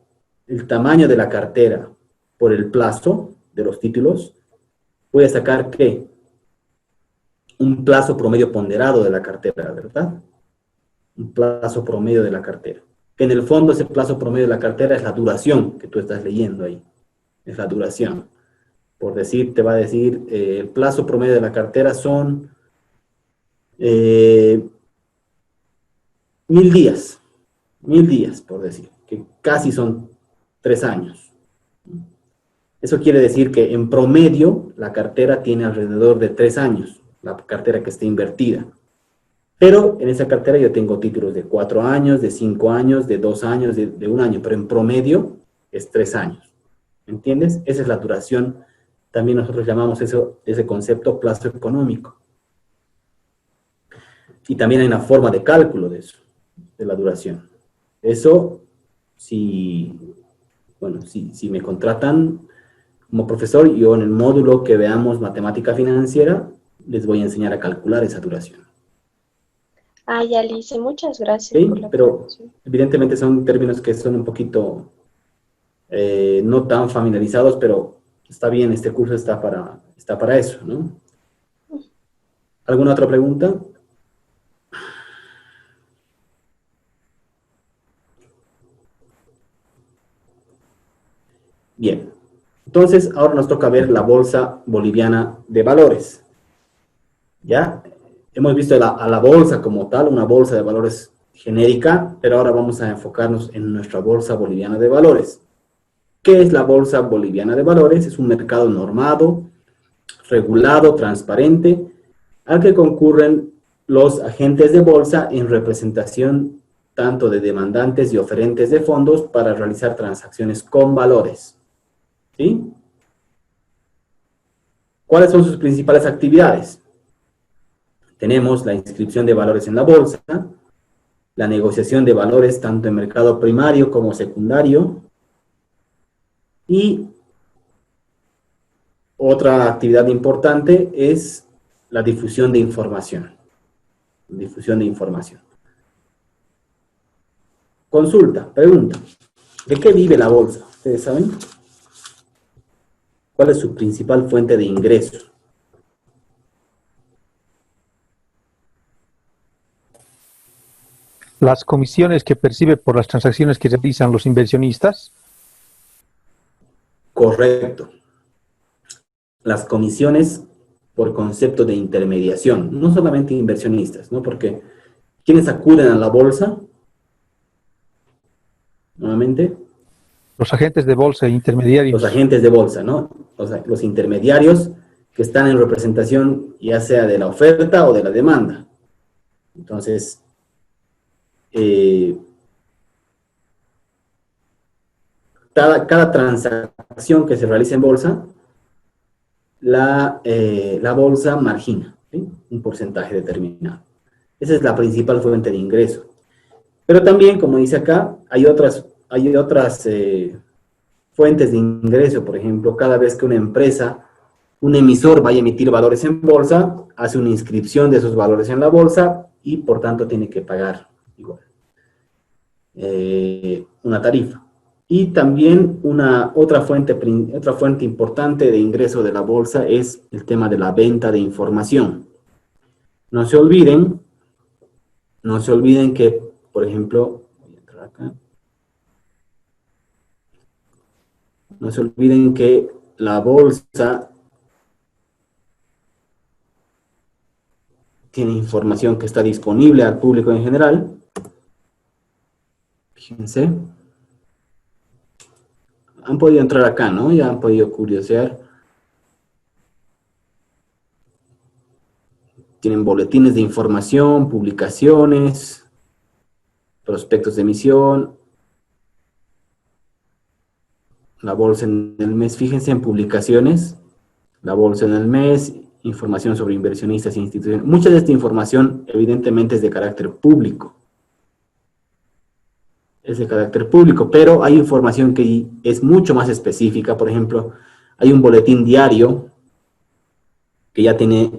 el tamaño de la cartera por el plazo de los títulos, voy a sacar ¿qué? Un plazo promedio ponderado de la cartera, ¿verdad? Un plazo promedio de la cartera. Que en el fondo ese plazo promedio de la cartera es la duración que tú estás leyendo ahí. Es la duración. Por decir, te va a decir, el plazo promedio de la cartera son 1000 días. 1000 días, por decir, que casi son 3 años. Eso quiere decir que en promedio la cartera tiene alrededor de 3 años, la cartera que esté invertida. Pero en esa cartera yo tengo títulos de 4 años, de 5 años, de 2 años, de 1 año, pero en promedio es 3 años. ¿Entiendes? Esa es la duración. También nosotros llamamos ese concepto plazo económico. Y también hay una forma de cálculo de eso, de la duración. Eso, si me contratan como profesor, yo en el módulo que veamos matemática financiera, les voy a enseñar a calcular esa duración. Ah, ya, Alice, muchas gracias ¿Sí? por la Pero información. evidentemente son términos que son un poquito no tan familiarizados, pero está bien, este curso está para eso, ¿no? ¿Alguna otra pregunta? Bien. Entonces, ahora nos toca ver la Bolsa Boliviana de Valores. ¿Ya? Hemos visto a la bolsa como tal, una bolsa de valores genérica, pero ahora vamos a enfocarnos en nuestra Bolsa Boliviana de Valores. ¿Qué es la Bolsa Boliviana de Valores? Es un mercado normado, regulado, transparente, al que concurren los agentes de bolsa en representación tanto de demandantes y oferentes de fondos para realizar transacciones con valores. ¿Sí? ¿Cuáles son sus principales actividades? Tenemos la inscripción de valores en la bolsa, la negociación de valores tanto en mercado primario como secundario, y otra actividad importante es la difusión de información. Difusión de información. Consulta, pregunta. ¿De qué vive la bolsa? ¿Ustedes saben? ¿Cuál es su principal fuente de ingreso? las comisiones que percibe por las transacciones que realizan los inversionistas. Correcto. Las comisiones por concepto de intermediación, no solamente inversionistas, ¿no? Porque ¿quiénes acuden a la bolsa? Nuevamente, Los agentes de bolsa e intermediarios. los agentes de bolsa, ¿no? O sea, los intermediarios que están en representación ya sea de la oferta o de la demanda. Entonces, cada transacción que se realiza en bolsa, la bolsa margina, ¿sí? Un porcentaje determinado. Esa es la principal fuente de ingreso. Pero también, como dice acá, hay otras fuentes de ingreso. Por ejemplo, cada vez que una empresa, un emisor vaya a emitir valores en bolsa, hace una inscripción de esos valores en la bolsa y por tanto tiene que pagar igual una tarifa. Y también otra fuente importante de ingreso de la bolsa es el tema de la venta de información. No se olviden que, por ejemplo, voy a entrar acá. No se olviden que la bolsa tiene información que está disponible al público en general. Fíjense. Han podido entrar acá, ¿no? Ya han podido curiosear. Tienen boletines de información, publicaciones, prospectos de emisión, la bolsa en el mes. Fíjense en publicaciones, la bolsa en el mes, información sobre inversionistas e instituciones. Mucha de esta información, evidentemente, es de carácter público. Es de carácter público, pero hay información que es mucho más específica. Por ejemplo, hay un boletín diario que ya tiene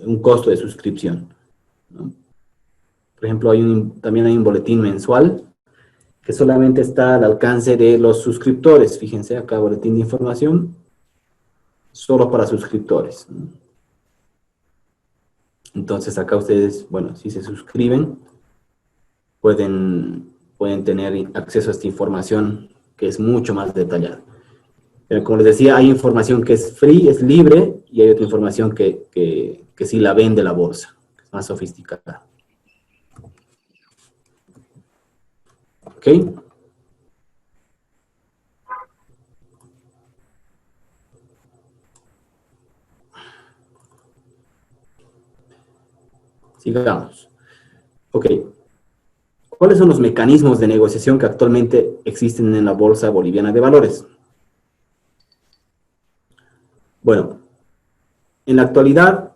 un costo de suscripción, ¿no? Por ejemplo, también hay un boletín mensual que solamente está al alcance de los suscriptores. Fíjense acá, boletín de información, solo para suscriptores, ¿no? Entonces acá ustedes, bueno, si se suscriben, pueden tener acceso a esta información que es mucho más detallada. Pero como les decía, hay información que es free, es libre, y hay otra información que sí la vende la bolsa, que es más sofisticada. ¿Ok? Sigamos. Ok. ¿Cuáles son los mecanismos de negociación que actualmente existen en la Bolsa Boliviana de Valores? Bueno, en la actualidad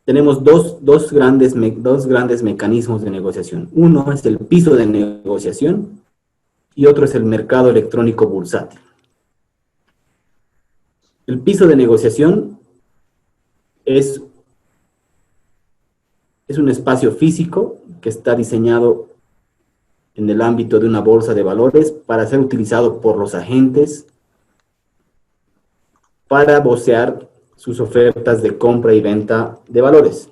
tenemos dos grandes mecanismos de negociación. Uno es el piso de negociación y otro es el mercado electrónico bursátil. El piso de negociación es un espacio físico que está diseñado en el ámbito de una bolsa de valores para ser utilizado por los agentes para vocear sus ofertas de compra y venta de valores.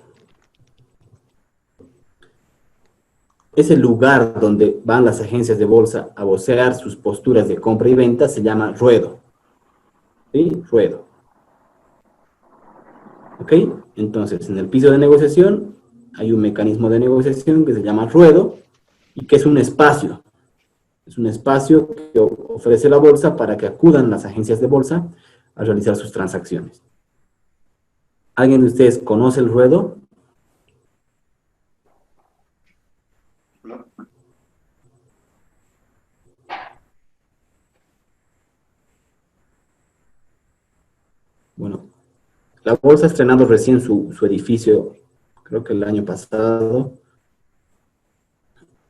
Ese lugar donde van las agencias de bolsa a vocear sus posturas de compra y venta se llama ruedo. ¿Sí? Ruedo. ¿Ok? Entonces, en el piso de negociación hay un mecanismo de negociación que se llama ruedo y que es un espacio. Es un espacio que ofrece la bolsa para que acudan las agencias de bolsa a realizar sus transacciones. ¿Alguien de ustedes conoce el ruedo? No. Bueno, la bolsa ha estrenado recién su edificio, creo que el año pasado,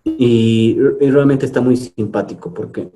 y realmente está muy simpático porque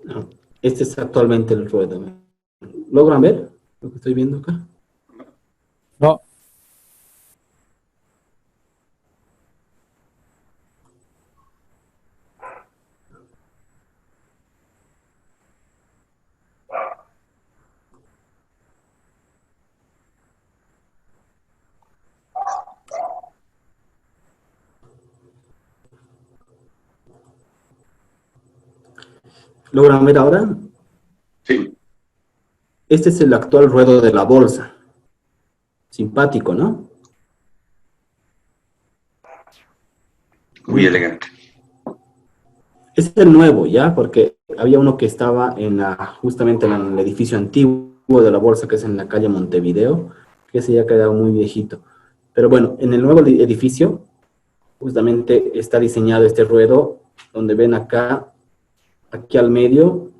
No, este es actualmente el ruedo. ¿Logran ver lo que estoy viendo acá? No, ¿Logran ver ahora? Sí, Este es el actual ruedo de la bolsa. Simpático, ¿no? muy elegante. Es el nuevo, ¿ya? Porque había uno que estaba justamente en el edificio antiguo de la bolsa, que es en la calle Montevideo, que ese ya ha quedado muy viejito. Pero bueno, en el nuevo edificio, justamente está diseñado este ruedo, donde ven acá, aquí al medio,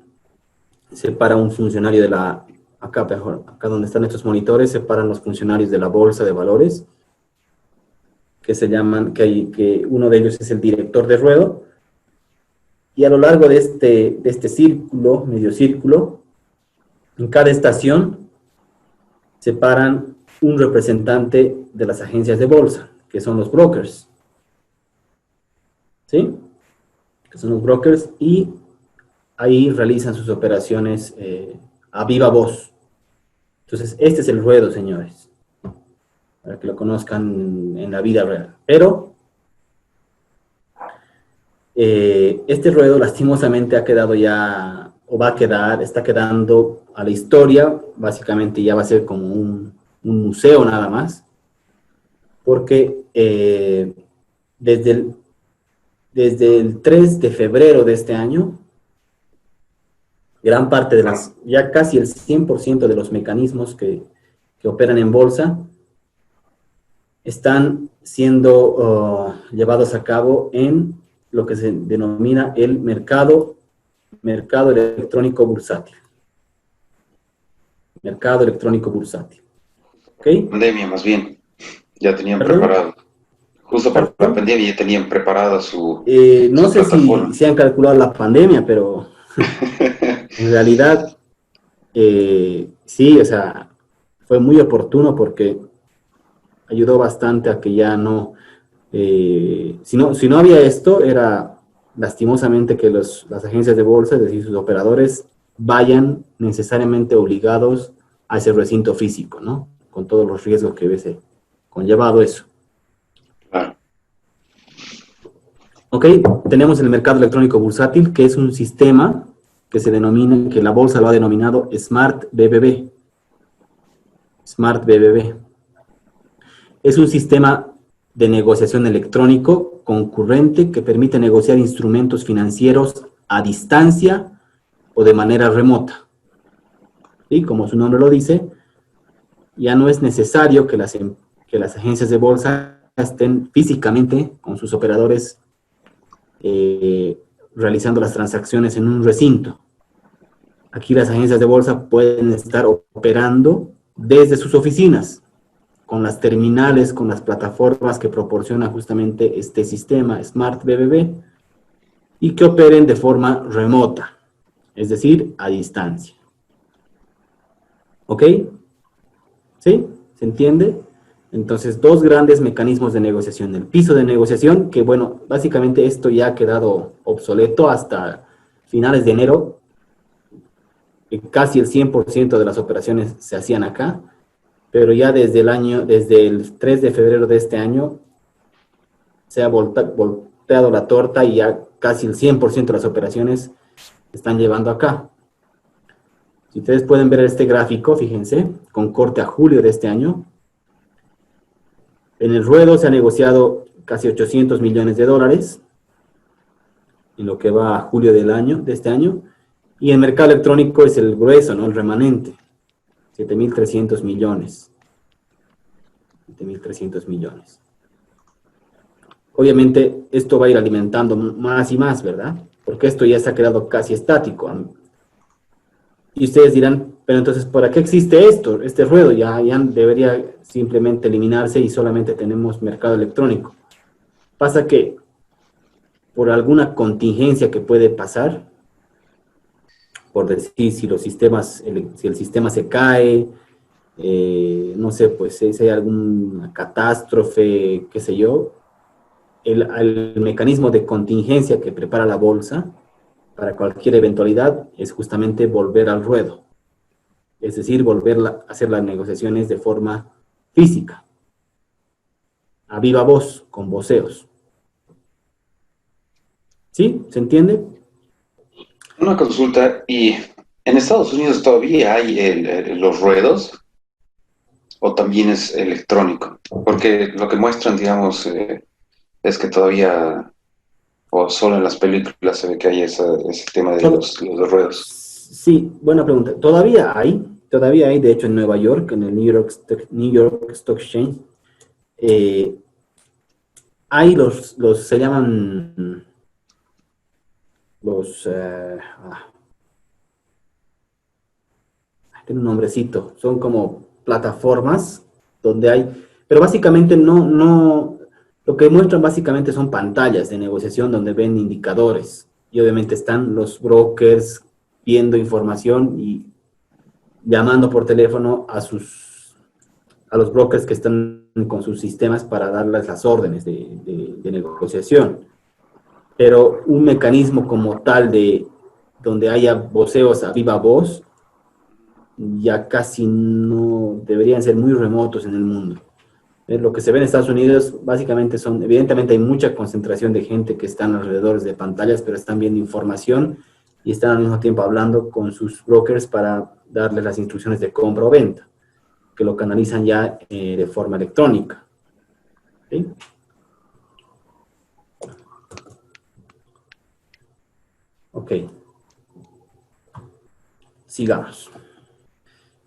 se para un funcionario de la, acá mejor, acá donde están estos monitores, se paran los funcionarios de la bolsa de valores, que se llaman, que uno de ellos es el director de ruedo, y a lo largo de este círculo, medio círculo, en cada estación se paran un representante de las agencias de bolsa, que son los brokers. ¿Sí? Que son los brokers, y ahí realizan sus operaciones a viva voz. Entonces, este es el ruedo, señores, para que lo conozcan en la vida real. Pero este ruedo lastimosamente ha quedado ya, o va a quedar, está quedando a la historia, básicamente ya va a ser como un museo nada más, porque desde el 3 de febrero de este año, gran parte de ya casi el 100% de los mecanismos que operan en bolsa están siendo llevados a cabo en lo que se denomina el mercado electrónico bursátil. Mercado electrónico bursátil. ¿Ok? Pandemia, más bien. Ya tenían ¿Perdón? preparado. Justo por la pandemia ya tenían preparada su No sé plataforma. si han calculado la pandemia, pero en realidad sí, o sea, fue muy oportuno porque ayudó bastante a que ya no, si no había esto, era lastimosamente que las agencias de bolsa, es decir, sus operadores, vayan necesariamente obligados a ese recinto físico, ¿no? Con todos los riesgos que hubiese conllevado eso. Claro. Ok, tenemos el mercado electrónico bursátil, que es un sistema que se denomina, que la bolsa lo ha denominado Smart BBB. Smart BBB. Es un sistema de negociación electrónico concurrente que permite negociar instrumentos financieros a distancia o de manera remota. ¿Sí? Como su nombre lo dice, ya no es necesario que las agencias de bolsa estén físicamente con sus operadores realizando las transacciones en un recinto. Aquí las agencias de bolsa pueden estar operando desde sus oficinas, con las terminales, con las plataformas que proporciona justamente este sistema Smart BBB, y que operen de forma remota, es decir, a distancia. ¿Ok? ¿Sí? ¿Se entiende? Entonces, dos grandes mecanismos de negociación. El piso de negociación, que bueno, básicamente esto ya ha quedado obsoleto hasta finales de enero. Casi el 100% de las operaciones se hacían acá, pero ya desde el 3 de febrero de este año, se ha volteado la torta y ya casi el 100% de las operaciones se están llevando acá. Si ustedes pueden ver este gráfico, fíjense, con corte a julio de este año, en el ruedo se ha negociado casi 800 millones de dólares, en lo que va a julio de este año, Y el mercado electrónico es el grueso, ¿no? El remanente. 7.300 millones. 7.300 millones. Obviamente, esto va a ir alimentando más y más, ¿verdad? Porque esto ya se ha quedado casi estático. Y ustedes dirán, pero entonces, ¿para qué existe esto? Este ruedo ya debería simplemente eliminarse y solamente tenemos mercado electrónico. Pasa que, por alguna contingencia que puede pasar, por decir, si el sistema se cae, no sé, pues si hay alguna catástrofe, qué sé yo, el mecanismo de contingencia que prepara la bolsa para cualquier eventualidad es justamente volver al ruedo. Es decir, volver a hacer las negociaciones de forma física, a viva voz, con voceos. ¿Sí? ¿Se entiende? Una consulta, ¿y en Estados Unidos todavía hay los ruedos o también es electrónico? Porque lo que muestran, digamos, es que todavía, o solo en las películas se ve que hay ese tema de los ruedos. Sí, buena pregunta. Todavía hay, de hecho, en Nueva York, en el New York Stock Exchange, hay se llaman tiene un nombrecito, son como plataformas donde hay, pero básicamente lo que muestran básicamente son pantallas de negociación donde ven indicadores, y obviamente están los brokers viendo información y llamando por teléfono a los brokers que están con sus sistemas para darles las órdenes de negociación. Pero un mecanismo como tal donde haya voceos a viva voz, ya casi no, deberían ser muy remotos en el mundo. Lo que se ve en Estados Unidos básicamente evidentemente hay mucha concentración de gente que están alrededor de pantallas, pero están viendo información y están al mismo tiempo hablando con sus brokers para darles las instrucciones de compra o venta, que lo canalizan ya de forma electrónica. ¿Sí? Ok. Sigamos.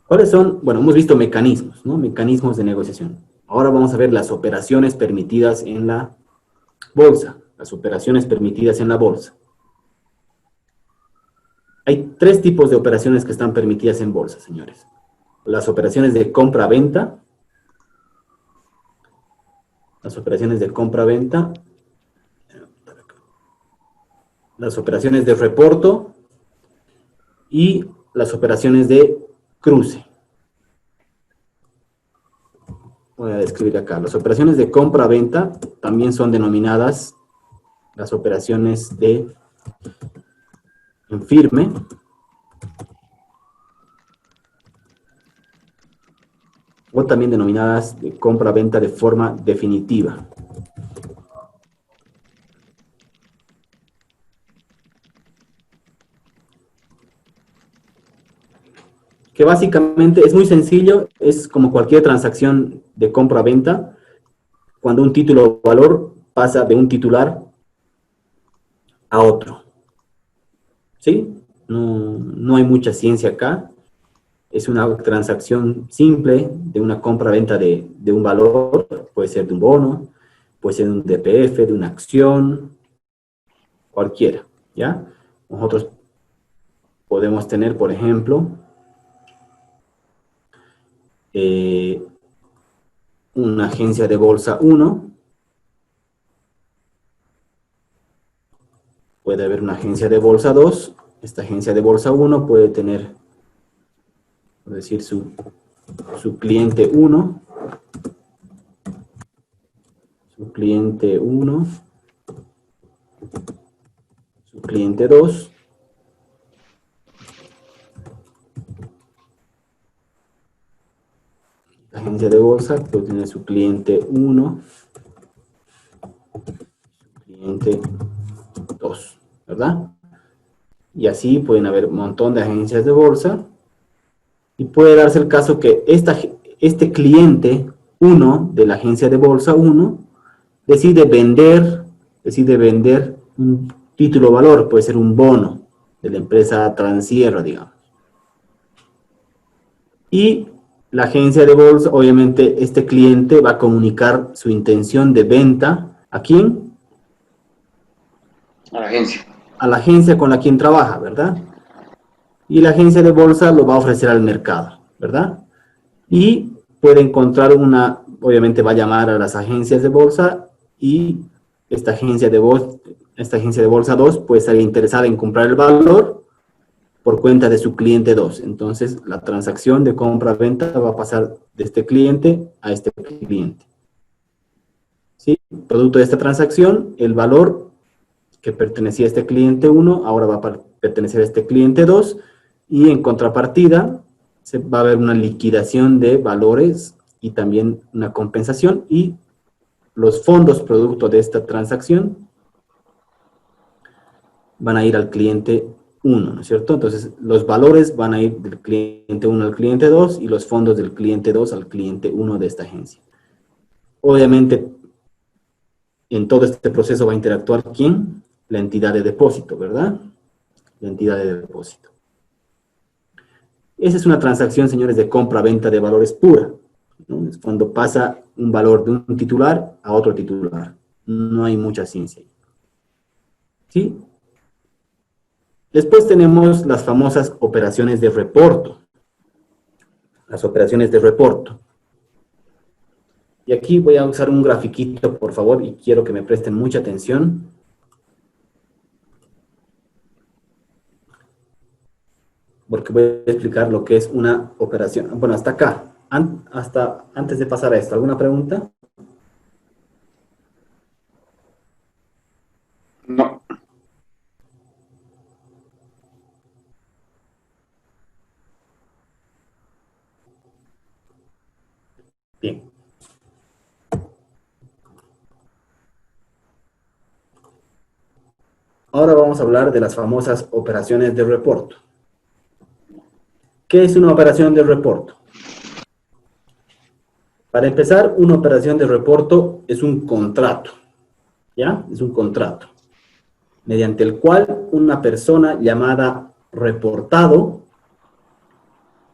¿Cuáles son? Bueno, hemos visto mecanismos, ¿no? Mecanismos de negociación. Ahora vamos a ver las operaciones permitidas en la bolsa. Las operaciones permitidas en la bolsa. Hay 3 tipos de operaciones que están permitidas en bolsa, señores. Las operaciones de compra-venta. Las operaciones de compra-venta. Las operaciones de reporto. Y las operaciones de cruce. Voy a describir acá. Las operaciones de compra-venta también son denominadas las operaciones en firme. O también denominadas de compra-venta de forma definitiva. Que básicamente es muy sencillo, es como cualquier transacción de compra-venta, cuando un título o valor pasa de un titular a otro. ¿Sí? No hay mucha ciencia acá. Es una transacción simple de una compra-venta de un valor, puede ser de un bono, puede ser de un DPF, de una acción, cualquiera, ¿ya? Nosotros podemos tener, por ejemplo, una agencia de bolsa 1, puede haber una agencia de bolsa 2, esta agencia de bolsa 1 puede tener, por decir, su cliente 1, su cliente 1, su cliente 2, la agencia de bolsa puede tener su cliente 1, su cliente 2, ¿verdad? Y así pueden haber un montón de agencias de bolsa, y puede darse el caso que este cliente 1 de la agencia de bolsa 1 decide vender un título o valor, puede ser un bono, de la empresa Transierra, digamos. Y la agencia de bolsa, obviamente, este cliente va a comunicar su intención de venta. ¿A quién? A la agencia. A la agencia con la quien trabaja, ¿verdad? Y la agencia de bolsa lo va a ofrecer al mercado, ¿verdad? Y puede encontrar obviamente va a llamar a las agencias de bolsa y esta agencia de bolsa 2 puede estar interesada en comprar el valor por cuenta de su cliente 2. Entonces, la transacción de compra-venta va a pasar de este cliente a este cliente. ¿Sí? Producto de esta transacción, el valor que pertenecía a este cliente 1 ahora va a pertenecer a este cliente 2 y en contrapartida va a haber una liquidación de valores y también una compensación y los fondos producto de esta transacción van a ir al cliente 1, ¿no es cierto? Entonces, los valores van a ir del cliente 1 al cliente 2 y los fondos del cliente 2 al cliente 1 de esta agencia. Obviamente, en todo este proceso va a interactuar ¿quién? La entidad de depósito, ¿verdad? La entidad de depósito. Esa es una transacción, señores, de compra-venta de valores pura, ¿no? Es cuando pasa un valor de un titular a otro titular. No hay mucha ciencia. ¿Sí? Después tenemos las famosas operaciones de reporto. Las operaciones de reporto. Y aquí voy a usar un grafiquito, por favor, y quiero que me presten mucha atención. Porque voy a explicar lo que es una operación. Bueno, hasta acá. Hasta antes de pasar a esto, ¿alguna pregunta? No. Bien. Ahora vamos a hablar de las famosas operaciones de reporto. ¿Qué es una operación de reporto? Para empezar, una operación de reporto es un contrato, ¿ya? Es un contrato, mediante el cual una persona llamada reportado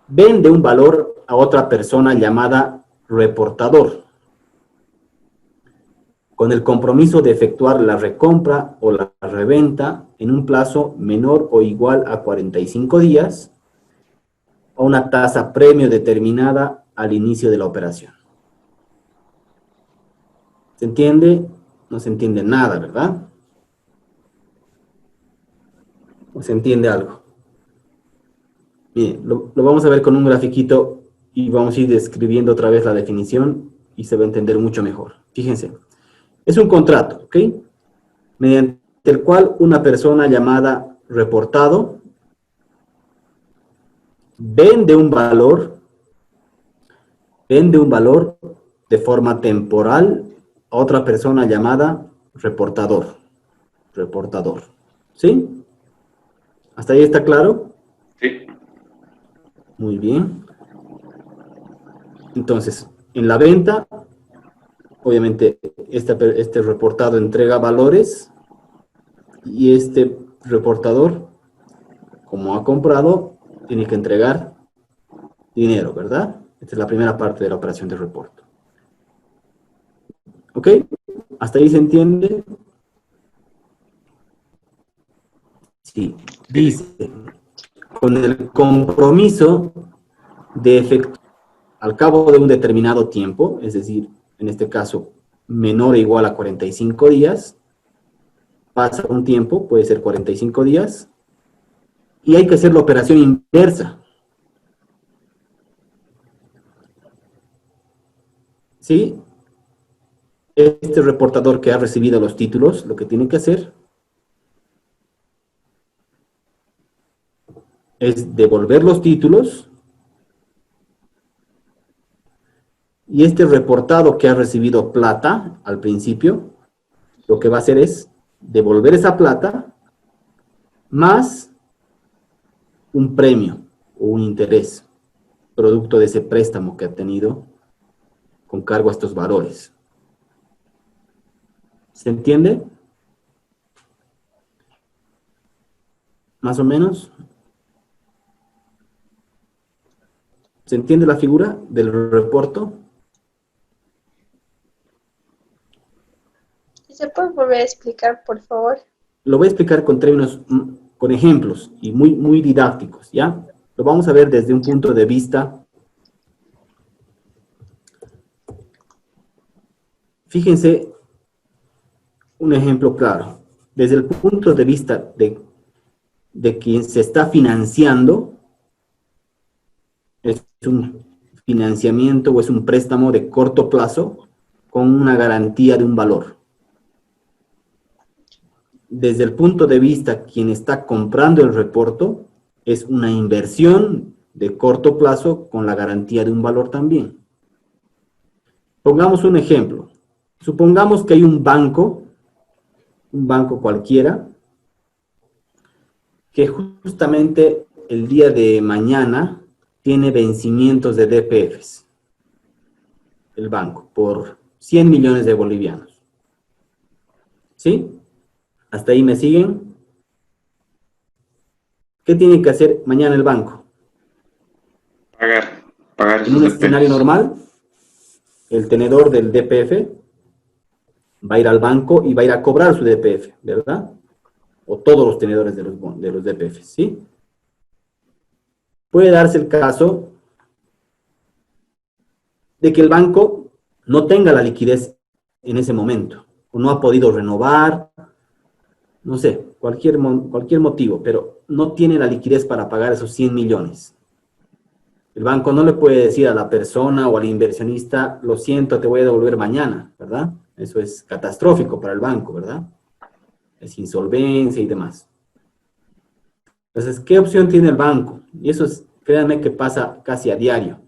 vende un valor a otra persona llamada reportador, con el compromiso de efectuar la recompra o la reventa en un plazo menor o igual a 45 días, a una tasa premio determinada al inicio de la operación. ¿Se entiende? No se entiende nada, ¿verdad? ¿O se entiende algo? Bien, lo vamos a ver con un grafiquito y vamos a ir describiendo otra vez la definición y se va a entender mucho mejor. Fíjense, es un contrato, ¿ok? Mediante el cual una persona llamada reportado vende un valor de forma temporal a otra persona llamada reportador. ¿Sí? ¿Hasta ahí está claro? Sí. Muy bien. Entonces, en la venta, obviamente, este reportado entrega valores y este reportador, como ha comprado, tiene que entregar dinero, ¿verdad? Esta es la primera parte de la operación de reporto. ¿Ok? ¿Hasta ahí se entiende? Sí. Dice, con el compromiso de efectuar al cabo de un determinado tiempo, es decir, en este caso, menor o igual a 45 días, pasa un tiempo, puede ser 45 días, y hay que hacer la operación inversa. ¿Sí? Este reportador que ha recibido los títulos, lo que tiene que hacer es devolver los títulos y este reportado que ha recibido plata al principio, lo que va a hacer es devolver esa plata más un premio o un interés producto de ese préstamo que ha tenido con cargo a estos valores. ¿Se entiende? más o menos. ¿Se entiende la figura del reporto? ¿Se puede volver a explicar, por favor? Lo voy a explicar con términos, con ejemplos y muy didácticos, ¿ya? Lo vamos a ver desde un punto de vista. Fíjense un ejemplo claro. Desde el punto de vista de quien se está financiando, es un financiamiento o es un préstamo de corto plazo con una garantía de un valor. Desde el punto de vista quien está comprando el reporto, es una inversión de corto plazo con la garantía de un valor también. Pongamos un ejemplo. Supongamos que hay un banco cualquiera, que justamente el día de mañana tiene vencimientos de DPFs, el banco, por 100 millones de bolivianos. ¿Sí? ¿Hasta ahí me siguen? ¿Qué tiene que hacer mañana el banco? Pagar En esos un escenario DPs. normal, el tenedor del DPF va a ir al banco y va a ir a cobrar su DPF, ¿verdad? O todos los tenedores de los DPF, ¿sí? Puede darse el caso de que el banco no tenga la liquidez en ese momento, o no ha podido renovar, no sé, cualquier motivo, pero no tiene la liquidez para pagar esos 100 millones. El banco no le puede decir a la persona o al inversionista, lo siento, te voy a devolver mañana, ¿verdad? Eso es catastrófico para el banco, ¿verdad? Es insolvencia y demás. Entonces, ¿qué opción tiene el banco? Y eso es, créanme que pasa casi a diario.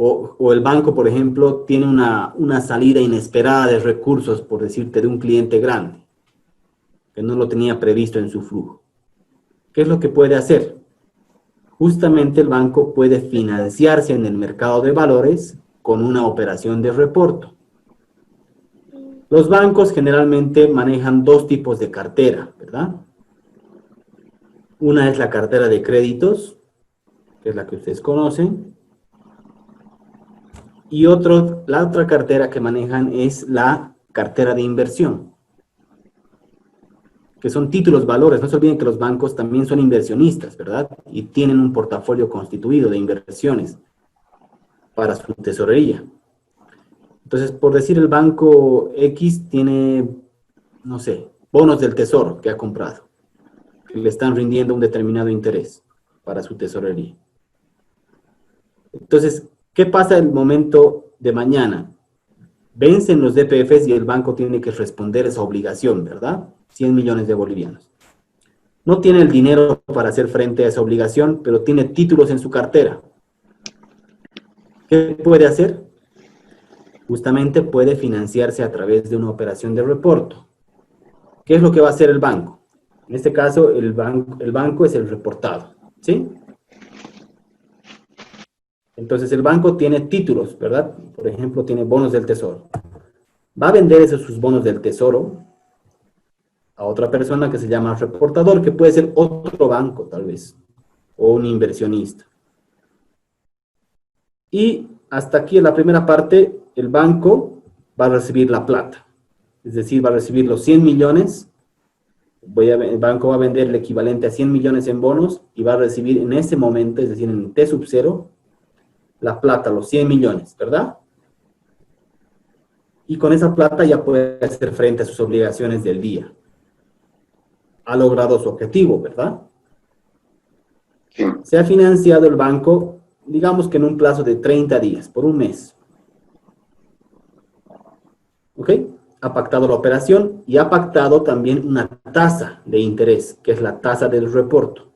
O el banco, por ejemplo, tiene una salida inesperada de recursos, por decirte, de un cliente grande, que no lo tenía previsto en su flujo. ¿Qué es lo que puede hacer? Justamente el banco puede financiarse en el mercado de valores con una operación de reporto. Los bancos generalmente manejan dos tipos de cartera, ¿verdad? Una es la cartera de créditos, que es la que ustedes conocen, y la otra cartera que manejan es la cartera de inversión, que son títulos valores. No se olviden que los bancos también son inversionistas, ¿verdad? Y tienen un portafolio constituido de inversiones para su tesorería. Entonces, por decir, el banco X tiene, no sé, bonos del tesoro que ha comprado, que le están rindiendo un determinado interés para su tesorería. Entonces, ¿qué pasa el momento de mañana? Vencen los DPFs y el banco tiene que responder esa obligación, ¿verdad? 100 millones de bolivianos. No tiene el dinero para hacer frente a esa obligación, pero tiene títulos en su cartera. ¿Qué puede hacer? Justamente puede financiarse a través de una operación de reporto. ¿Qué es lo que va a hacer el banco? En este caso, el banco es el reportado, ¿sí? Entonces, el banco tiene títulos, ¿verdad? Por ejemplo, tiene bonos del tesoro. Va a vender sus bonos del tesoro a otra persona que se llama reportador, que puede ser otro banco, tal vez, o un inversionista. Y hasta aquí en la primera parte, el banco va a recibir la plata. Es decir, va a recibir los 100 millones. El banco va a vender el equivalente a 100 millones en bonos y va a recibir en ese momento, es decir, en T sub 0, la plata, los 100 millones, ¿verdad? Y con esa plata ya puede hacer frente a sus obligaciones del día. Ha logrado su objetivo, ¿verdad? Sí. Se ha financiado el banco, digamos que en un plazo de 30 días, por un mes. ¿Ok? Ha pactado la operación y ha pactado también una tasa de interés, que es la tasa del reporto.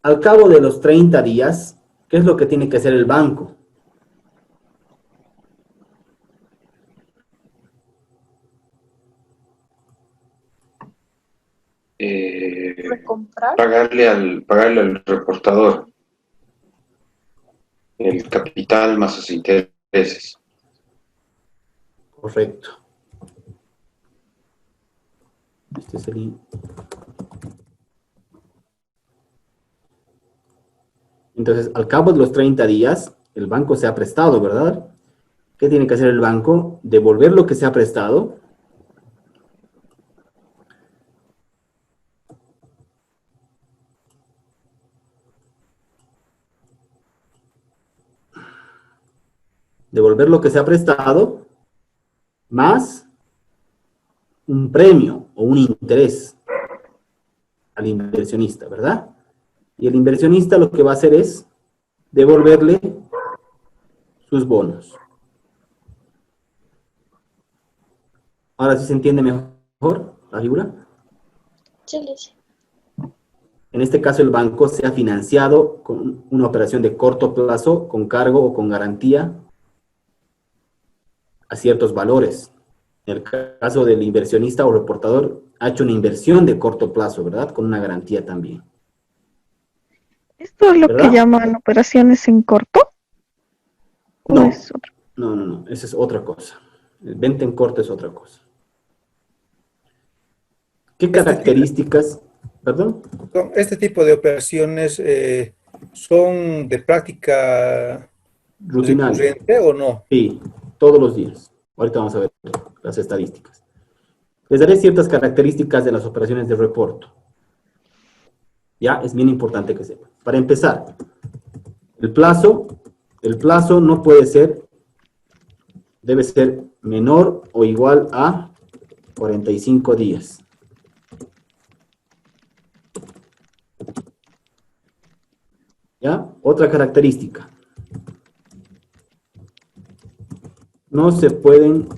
Al cabo de los 30 días, ¿qué es lo que tiene que hacer el banco? ¿Recomprar? Pagarle al reportador el capital más sus intereses. veces. Correcto. Este es el... Entonces, al cabo de los 30 días, el banco se ha prestado, ¿verdad? ¿Qué tiene que hacer el banco? Devolver lo que se ha prestado. Devolver lo que se ha prestado más un premio o un interés al inversionista, ¿verdad? Y el inversionista lo que va a hacer es devolverle sus bonos. Ahora sí se entiende mejor la figura. Sí, sí. En este caso el banco se ha financiado con una operación de corto plazo, con cargo o con garantía a ciertos valores. En el caso del inversionista o reportador, ha hecho una inversión de corto plazo, ¿verdad? Con una garantía también. ¿Esto es lo ¿Verdad? que llaman operaciones en corto? ¿O No, es otro? no, esa es otra cosa. El venta en corto es otra cosa. ¿Qué características? ¿Perdón? Este tipo de operaciones son de práctica Rutinaria. recurrente o no. Sí, todos los días. Ahorita vamos a ver las estadísticas. Les daré ciertas características de las operaciones de reporto. Ya, es bien importante que sepan. Para empezar, el plazo no puede ser, debe ser menor o igual a 45 días. ¿Ya? Otra característica. No se pueden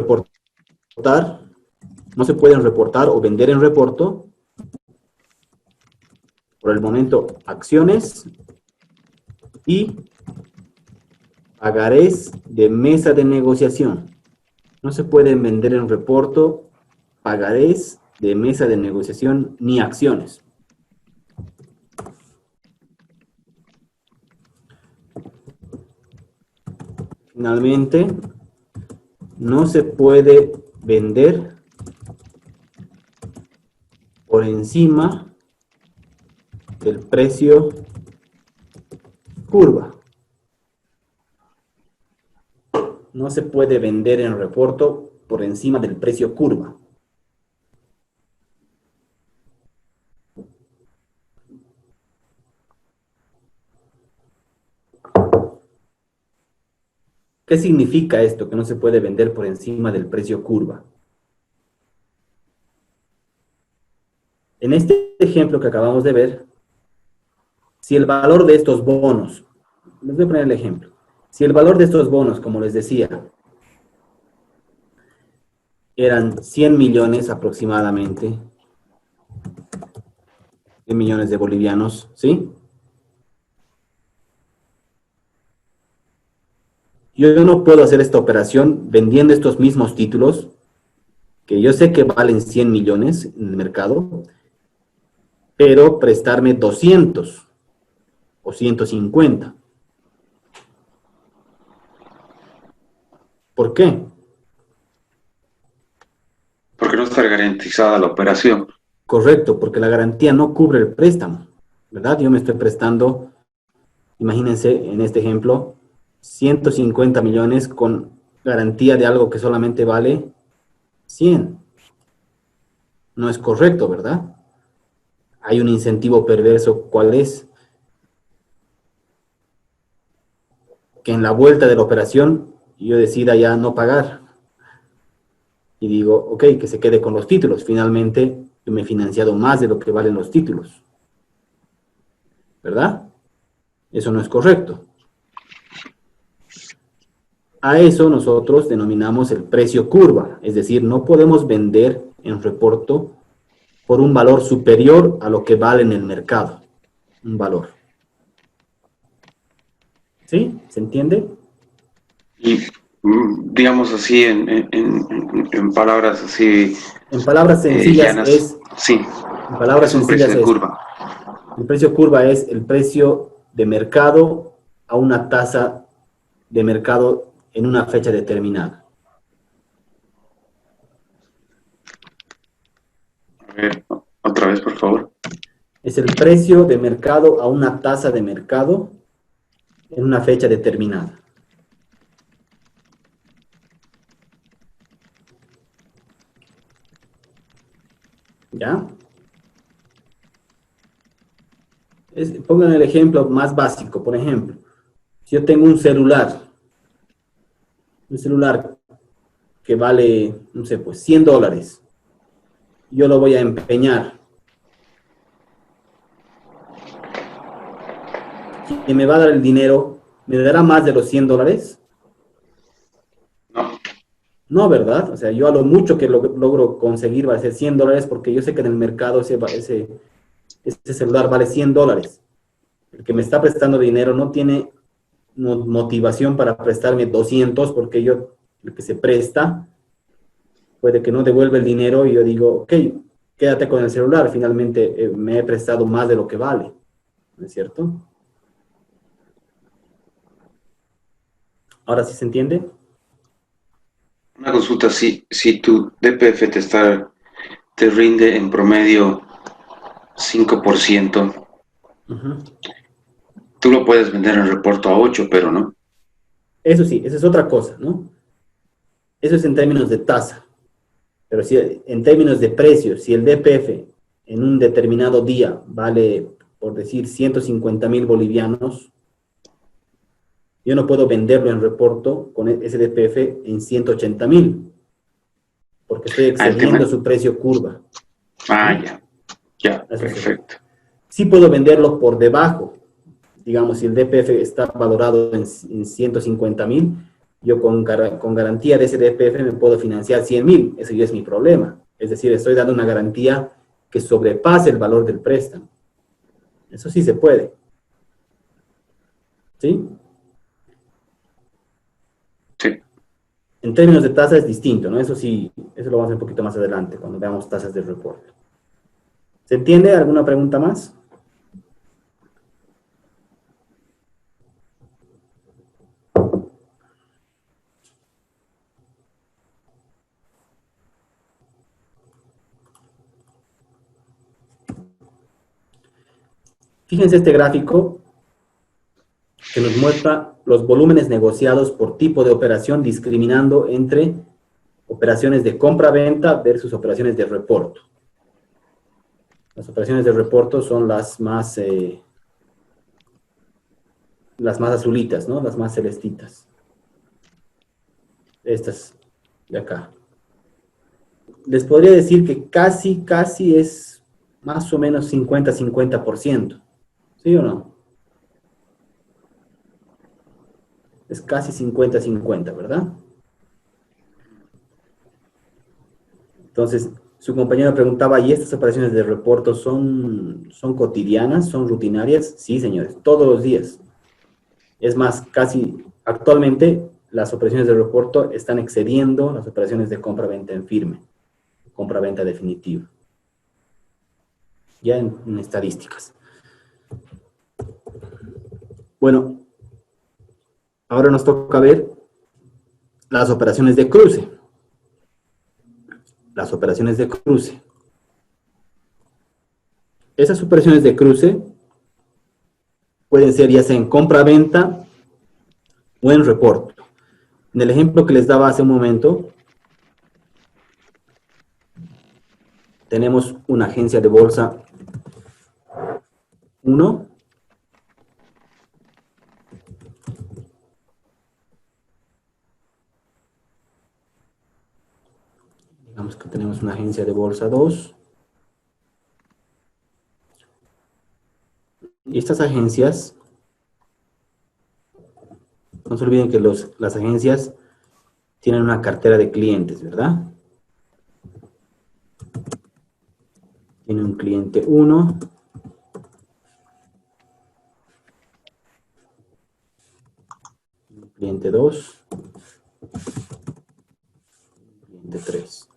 reportar o vender en reporto, por el momento, acciones y pagarés de mesa de negociación. No se pueden vender en reporto pagarés de mesa de negociación ni acciones. Finalmente, no se puede vender por encima del precio curva. No se puede vender en reporto por encima del precio curva. ¿Qué significa esto, que no se puede vender por encima del precio curva? En este ejemplo que acabamos de ver, si el valor de estos bonos, les voy a poner el ejemplo, si el valor de estos bonos, como les decía, eran 100 millones aproximadamente, 100 millones de bolivianos, ¿sí? Yo no puedo hacer esta operación vendiendo estos mismos títulos, que yo sé que valen 100 millones en el mercado, pero prestarme 200 o 150. ¿Por qué? Porque no está garantizada la operación. Correcto, porque la garantía no cubre el préstamo, ¿verdad? Yo me estoy prestando, imagínense en este ejemplo, 150 millones con garantía de algo que solamente vale 100. No es correcto, ¿verdad? Hay un incentivo perverso. ¿Cuál es? Que en la vuelta de la operación yo decida ya no pagar. Y digo, ok, que se quede con los títulos. Finalmente, yo me he financiado más de lo que valen los títulos. ¿Verdad? Eso no es correcto. A eso nosotros denominamos el precio curva. Es decir, no podemos vender en reporto por un valor superior a lo que vale en el mercado. Un valor. ¿Sí? ¿Se entiende? Y digamos así, en palabras así... En palabras sencillas llanas, sí, En palabras es un precio sencillas de curva. el precio curva es el precio de mercado a una tasa de mercado en una fecha determinada. A ver, otra vez, por favor. Es el precio de mercado a una tasa de mercado en una fecha determinada. ¿Ya? Pongan el ejemplo más básico, por ejemplo, si yo tengo un celular que vale, no sé, pues $100, yo lo voy a empeñar. ¿Quién me va a dar el dinero? ¿Me dará más de los $100? No. No, ¿verdad? O sea, yo a lo mucho que logro conseguir va a ser $100 porque yo sé que en el mercado ese celular vale $100. El que me está prestando dinero no tiene motivación para prestarme 200 porque el que se presta, puede que no devuelva el dinero y yo digo, ok, quédate con el celular, finalmente me he prestado más de lo que vale, ¿no es cierto? ¿Ahora sí se entiende? Una consulta, si tu DPF te rinde en promedio 5%, tú lo puedes vender en reporto a 8, pero no. Eso sí, esa es otra cosa, ¿no? Eso es en términos de tasa. Pero si en términos de precio, si el DPF en un determinado día vale, por decir, 150.000 bolivianos, yo no puedo venderlo en reporto con ese DPF en 180.000, porque estoy excediendo su precio curva. Ah, ya, Eso perfecto. sí puedo venderlo por debajo. Digamos, si el DPF está valorado en 150.000, yo con garantía de ese DPF me puedo financiar 100.000. Ese ya es mi problema. Es decir, estoy dando una garantía que sobrepase el valor del préstamo. Eso sí se puede. ¿Sí? Sí. En términos de tasa es distinto, ¿no? Eso sí, eso lo vamos a ver un poquito más adelante, cuando veamos tasas de reporte. ¿Se entiende? ¿Alguna pregunta más? Fíjense este gráfico que nos muestra los volúmenes negociados por tipo de operación, discriminando entre operaciones de compra-venta versus operaciones de reporto. Las operaciones de reporto son las más azulitas, ¿no? Las más celestitas. Estas de acá. Les podría decir que casi es más o menos 50-50%. ¿Sí o no? Es casi 50-50, ¿verdad? Entonces, su compañero preguntaba, ¿y estas operaciones de reporto son cotidianas, son rutinarias? Sí, señores, todos los días. Es más, casi actualmente las operaciones de reporto están excediendo las operaciones de compra-venta en firme, compra-venta definitiva. Ya en estadísticas. Bueno, ahora nos toca ver las operaciones de cruce. Las operaciones de cruce. Esas operaciones de cruce pueden ser ya sea en compra-venta o en reporto. En el ejemplo que les daba hace un momento, tenemos una agencia de bolsa 1, digamos que tenemos una agencia de bolsa 2, y estas agencias, no se olviden que las agencias tienen una cartera de clientes, ¿verdad? Tiene un cliente 1, un cliente 2, un cliente 3.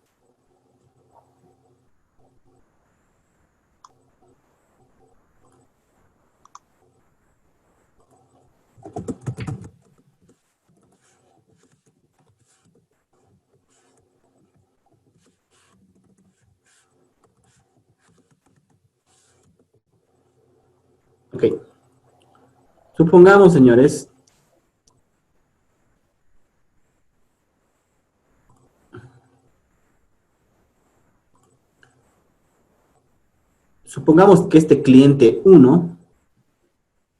Ok. Supongamos, señores,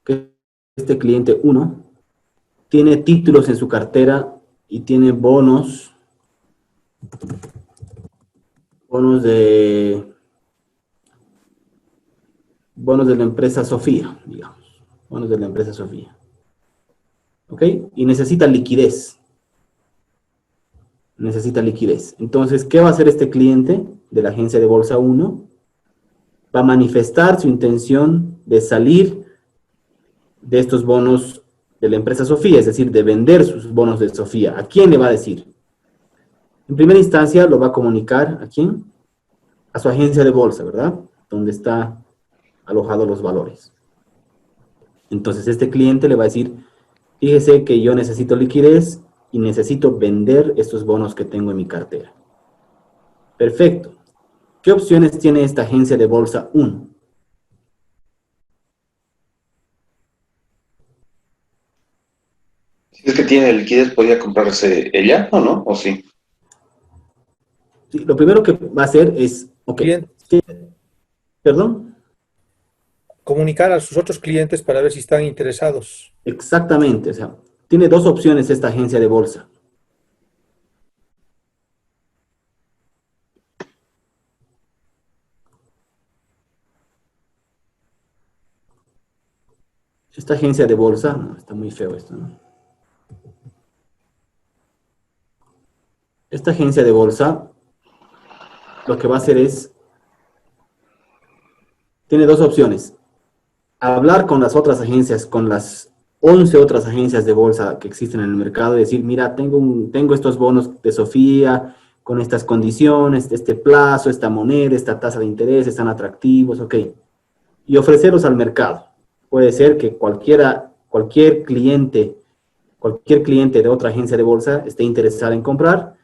que este cliente 1, tiene títulos en su cartera y tiene bonos de la empresa Sofía, digamos. Bonos de la empresa Sofía. ¿Ok? Y necesita liquidez. Entonces, ¿qué va a hacer este cliente de la agencia de Bolsa 1? Va a manifestar su intención de salir de estos bonos de la empresa Sofía, es decir, de vender sus bonos de Sofía. ¿A quién le va a decir? En primera instancia, lo va a comunicar, ¿a quién? A su agencia de bolsa, ¿verdad? Donde está alojados los valores. Entonces, este cliente le va a decir, fíjese que yo necesito liquidez y necesito vender estos bonos que tengo en mi cartera. Perfecto. ¿Qué opciones tiene esta agencia de bolsa 1? Si es que tiene liquidez, ¿podría comprarse ella o no? ¿O sí? Sí, lo primero que va a hacer es, ok, Bien, perdón, comunicar a sus otros clientes para ver si están interesados. exactamente, o sea, tiene dos opciones esta agencia de bolsa. Esta agencia de bolsa, no, está muy feo esto, ¿no? Esta agencia de bolsa, lo que va a hacer es, tiene dos opciones. Hablar con las otras agencias, con las 11 otras agencias de bolsa que existen en el mercado y decir, mira, tengo estos bonos de Sofía con estas condiciones, este plazo, esta moneda, esta tasa de interés, están atractivos, ok. Y ofrecerlos al mercado. Puede ser que cualquier cliente de otra agencia de bolsa esté interesado en comprar.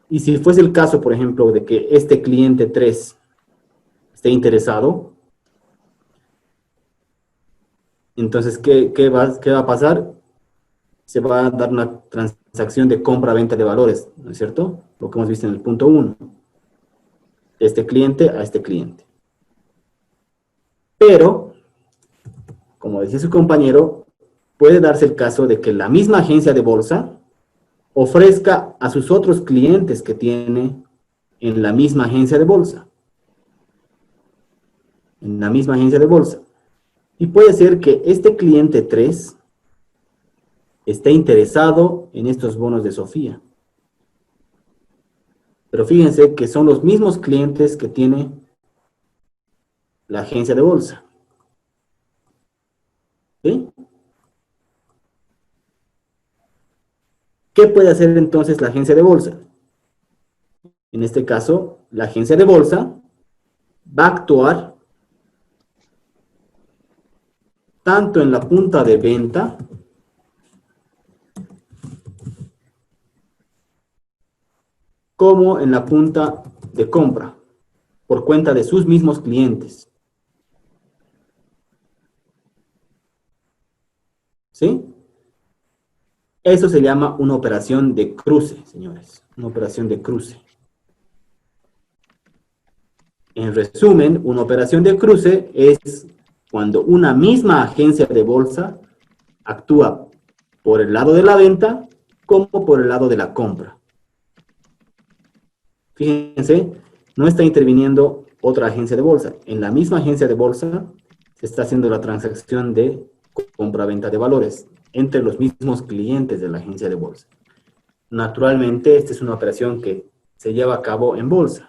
Y si fuese el caso, por ejemplo, de que este cliente 3 esté interesado, entonces, ¿qué va a pasar? Se va a dar una transacción de compra-venta de valores, ¿no es cierto? Lo que hemos visto en el punto 1. De este cliente a este cliente. Pero, como decía su compañero, puede darse el caso de que la misma agencia de bolsa ofrezca a sus otros clientes que tiene en la misma agencia de bolsa. En la misma agencia de bolsa. Y puede ser que este cliente 3 esté interesado en estos bonos de Sofía. Pero fíjense que son los mismos clientes que tiene la agencia de bolsa. ¿Sí? ¿Qué puede hacer entonces la agencia de bolsa? En este caso, la agencia de bolsa va a actuar tanto en la punta de venta como en la punta de compra, por cuenta de sus mismos clientes. ¿Sí? Eso se llama una operación de cruce, señores. Una operación de cruce. En resumen, una operación de cruce es cuando una misma agencia de bolsa actúa por el lado de la venta como por el lado de la compra. Fíjense, no está interviniendo otra agencia de bolsa. En la misma agencia de bolsa se está haciendo la transacción de compra-venta de valores entre los mismos clientes de la agencia de bolsa. Naturalmente, esta es una operación que se lleva a cabo en bolsa.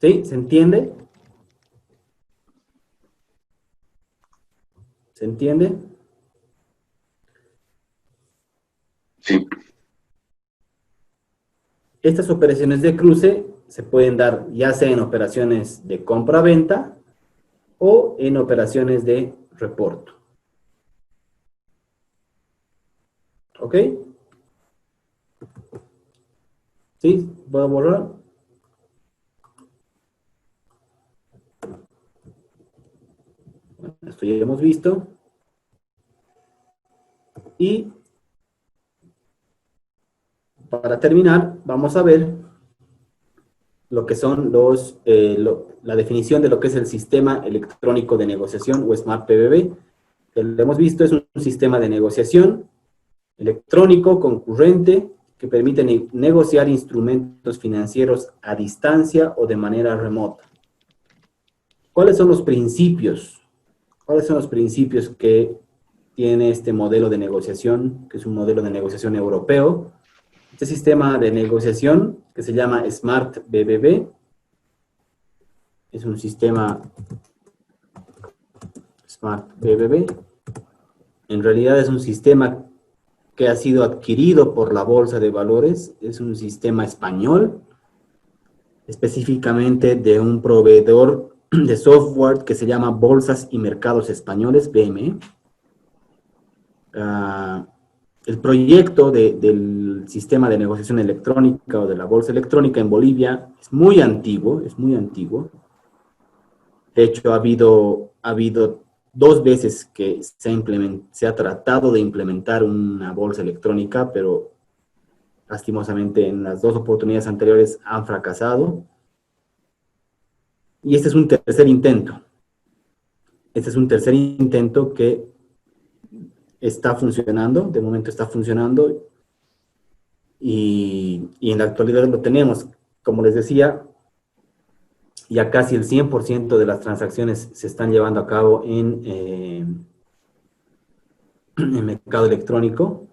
¿Sí? ¿Se entiende? ¿Se entiende? Sí. Estas operaciones de cruce se pueden dar ya sea en operaciones de compra-venta o en operaciones de reporto. ¿Ok? ¿Sí? ¿Puedo borrar? Bueno, esto ya hemos visto. Y para terminar, vamos a ver lo que son la definición de lo que es el sistema electrónico de negociación o Smart PBB. Que lo hemos visto, es un sistema de negociación electrónico concurrente que permite negociar instrumentos financieros a distancia o de manera remota. ¿Cuáles son los principios? ¿Cuáles son los principios que tiene este modelo de negociación, que es un modelo de negociación europeo? Este sistema de negociación, que se llama Smart BBB, es un sistema Smart BBB. En realidad es un sistema que ha sido adquirido por la Bolsa de Valores, es un sistema español, específicamente de un proveedor de software que se llama Bolsas y Mercados Españoles, BME. El proyecto del sistema de negociación electrónica o de la bolsa electrónica en Bolivia es muy antiguo, es muy antiguo. De hecho, ha habido 2 veces que se ha tratado de implementar una bolsa electrónica, pero lastimosamente en las 2 oportunidades anteriores han fracasado. Y este es un tercer intento. Este es un tercer intento que está funcionando, de momento está funcionando, y en la actualidad lo tenemos. Como les decía, ya casi el 100% de las transacciones se están llevando a cabo en mercado electrónico.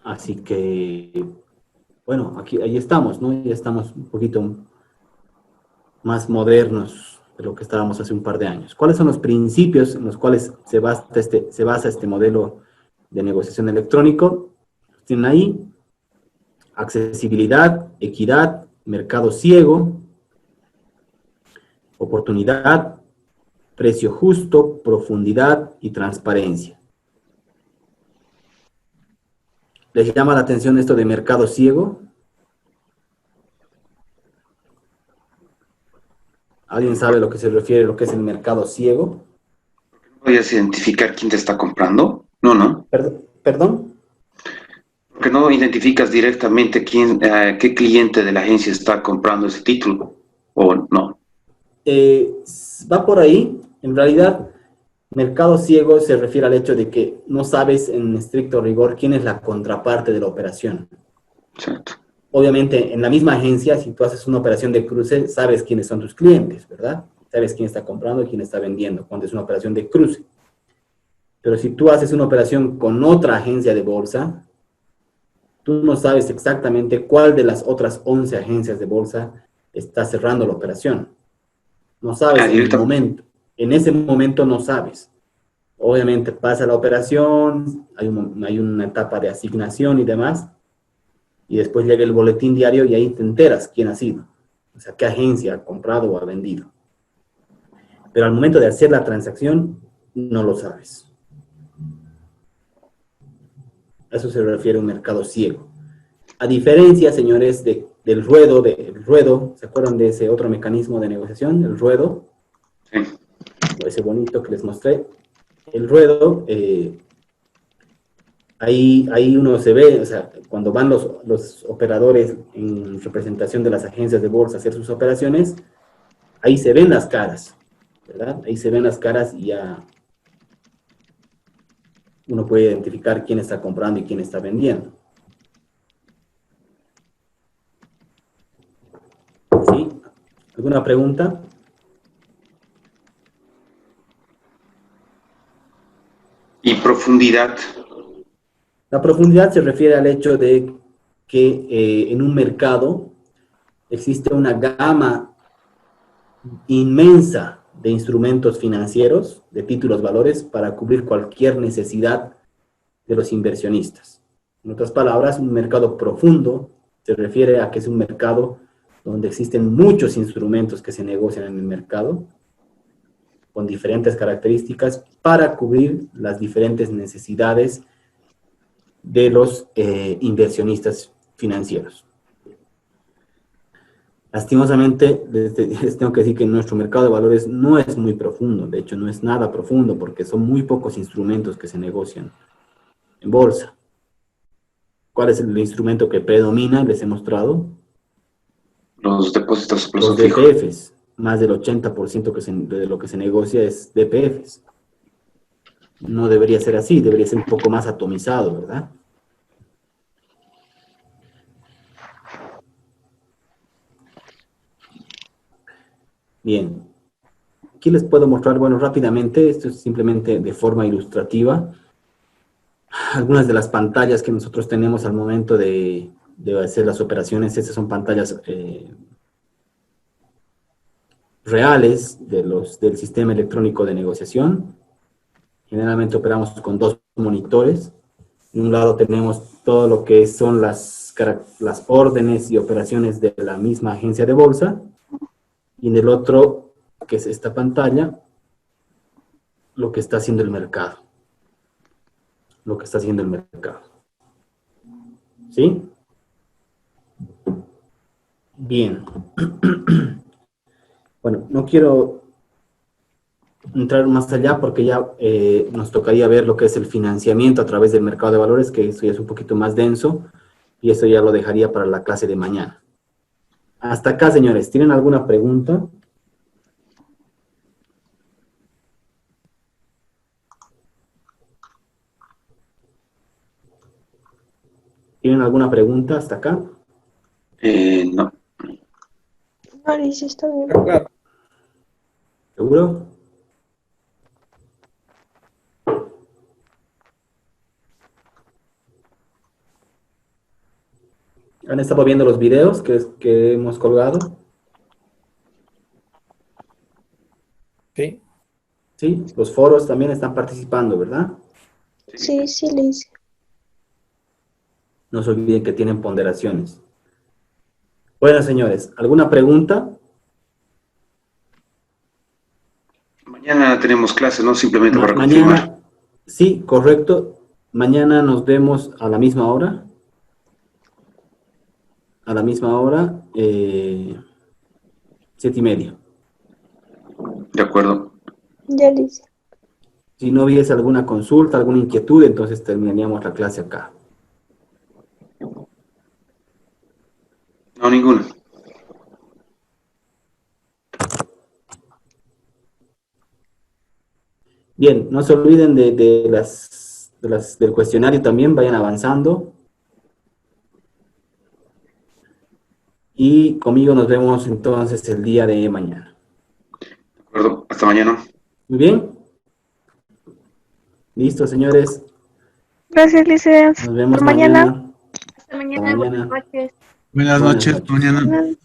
Así que, bueno, ahí estamos, ¿no? Ya estamos un poquito más modernos de lo que estábamos hace un par de años. ¿Cuáles son los principios en los cuales se basa este modelo de negociación electrónico? Tienen ahí accesibilidad, equidad, mercado ciego, oportunidad, precio justo, profundidad y transparencia. ¿Les llama la atención esto de mercado ciego? ¿Alguien sabe a lo que se refiere lo que es el mercado ciego? ¿Puedes identificar quién te está comprando? No. ¿Perdón? Porque no identificas directamente qué cliente de la agencia está comprando ese título, ¿o no? Va por ahí. En realidad, mercado ciego se refiere al hecho de que no sabes en estricto rigor quién es la contraparte de la operación. Exacto. Obviamente, en la misma agencia, si tú haces una operación de cruce, sabes quiénes son tus clientes, ¿verdad? Sabes quién está comprando y quién está vendiendo, cuando es una operación de cruce. Pero si tú haces una operación con otra agencia de bolsa, tú no sabes exactamente cuál de las otras 11 agencias de bolsa está cerrando la operación. No sabes en el momento. En ese momento no sabes. Obviamente pasa la operación, hay una etapa de asignación y demás, y después llega el boletín diario y ahí te enteras quién ha sido. O sea, qué agencia ha comprado o ha vendido. Pero al momento de hacer la transacción, no lo sabes. A eso se refiere un mercado ciego. A diferencia, señores, del ruedo, ¿se acuerdan de ese otro mecanismo de negociación? El ruedo. Sí. Ese bonito que les mostré. El ruedo, ahí uno se ve, o sea, cuando van los operadores en representación de las agencias de bolsa a hacer sus operaciones, ahí se ven las caras, ¿verdad? Ahí se ven las caras y ya uno puede identificar quién está comprando y quién está vendiendo. ¿Sí? ¿Alguna pregunta? ¿Y profundidad? La profundidad se refiere al hecho de que en un mercado existe una gama inmensa de instrumentos financieros, de títulos valores, para cubrir cualquier necesidad de los inversionistas. En otras palabras, un mercado profundo se refiere a que es un mercado donde existen muchos instrumentos que se negocian en el mercado, con diferentes características, para cubrir las diferentes necesidades de los inversionistas financieros. Lastimosamente, les tengo que decir que nuestro mercado de valores no es muy profundo, de hecho no es nada profundo, porque son muy pocos instrumentos que se negocian en bolsa. ¿Cuál es el instrumento que predomina? Les he mostrado. Los depósitos a plazo Los fijo. DPFs. Más del 80% de lo que se negocia es DPFs. No debería ser así, debería ser un poco más atomizado, ¿verdad? Bien. Aquí les puedo mostrar, bueno, rápidamente, esto es simplemente de forma ilustrativa, algunas de las pantallas que nosotros tenemos al momento de hacer las operaciones. Estas son pantallas reales del sistema electrónico de negociación. Generalmente operamos con 2 monitores. En un lado tenemos todo lo que son las órdenes y operaciones de la misma agencia de bolsa, y en el otro, que es esta pantalla, lo que está haciendo el mercado. Lo que está haciendo el mercado. ¿Sí? Bien. Bueno, no quiero entrar más allá porque ya nos tocaría ver lo que es el financiamiento a través del mercado de valores, que eso ya es un poquito más denso, y eso ya lo dejaría para la clase de mañana. Hasta acá, señores, ¿tienen alguna pregunta? ¿Tienen alguna pregunta hasta acá? No. No, Alicia, está bien. Claro. ¿Seguro? ¿Han estado viendo los videos que hemos colgado? Sí. Sí, los foros también están participando, ¿verdad? Sí, sí, Alicia. No se olviden que tienen ponderaciones. Bueno, señores, ¿alguna pregunta? Mañana tenemos clase, ¿no? Simplemente para confirmar. Mañana, sí, correcto. Mañana nos vemos a la misma hora. A la misma hora, 7:30. De acuerdo. Ya, Alicia. Si no hubiese alguna consulta, alguna inquietud, entonces terminaríamos la clase acá. No, ninguna. Bien, no se olviden del cuestionario también, vayan avanzando. Y conmigo nos vemos entonces el día de mañana. De acuerdo. Hasta mañana. Muy bien. Listo, señores. Gracias, Licencia. Nos vemos Por mañana. mañana. Hasta mañana, buenas noches. Buenas Buenas noches, noches. mañana. Mañana.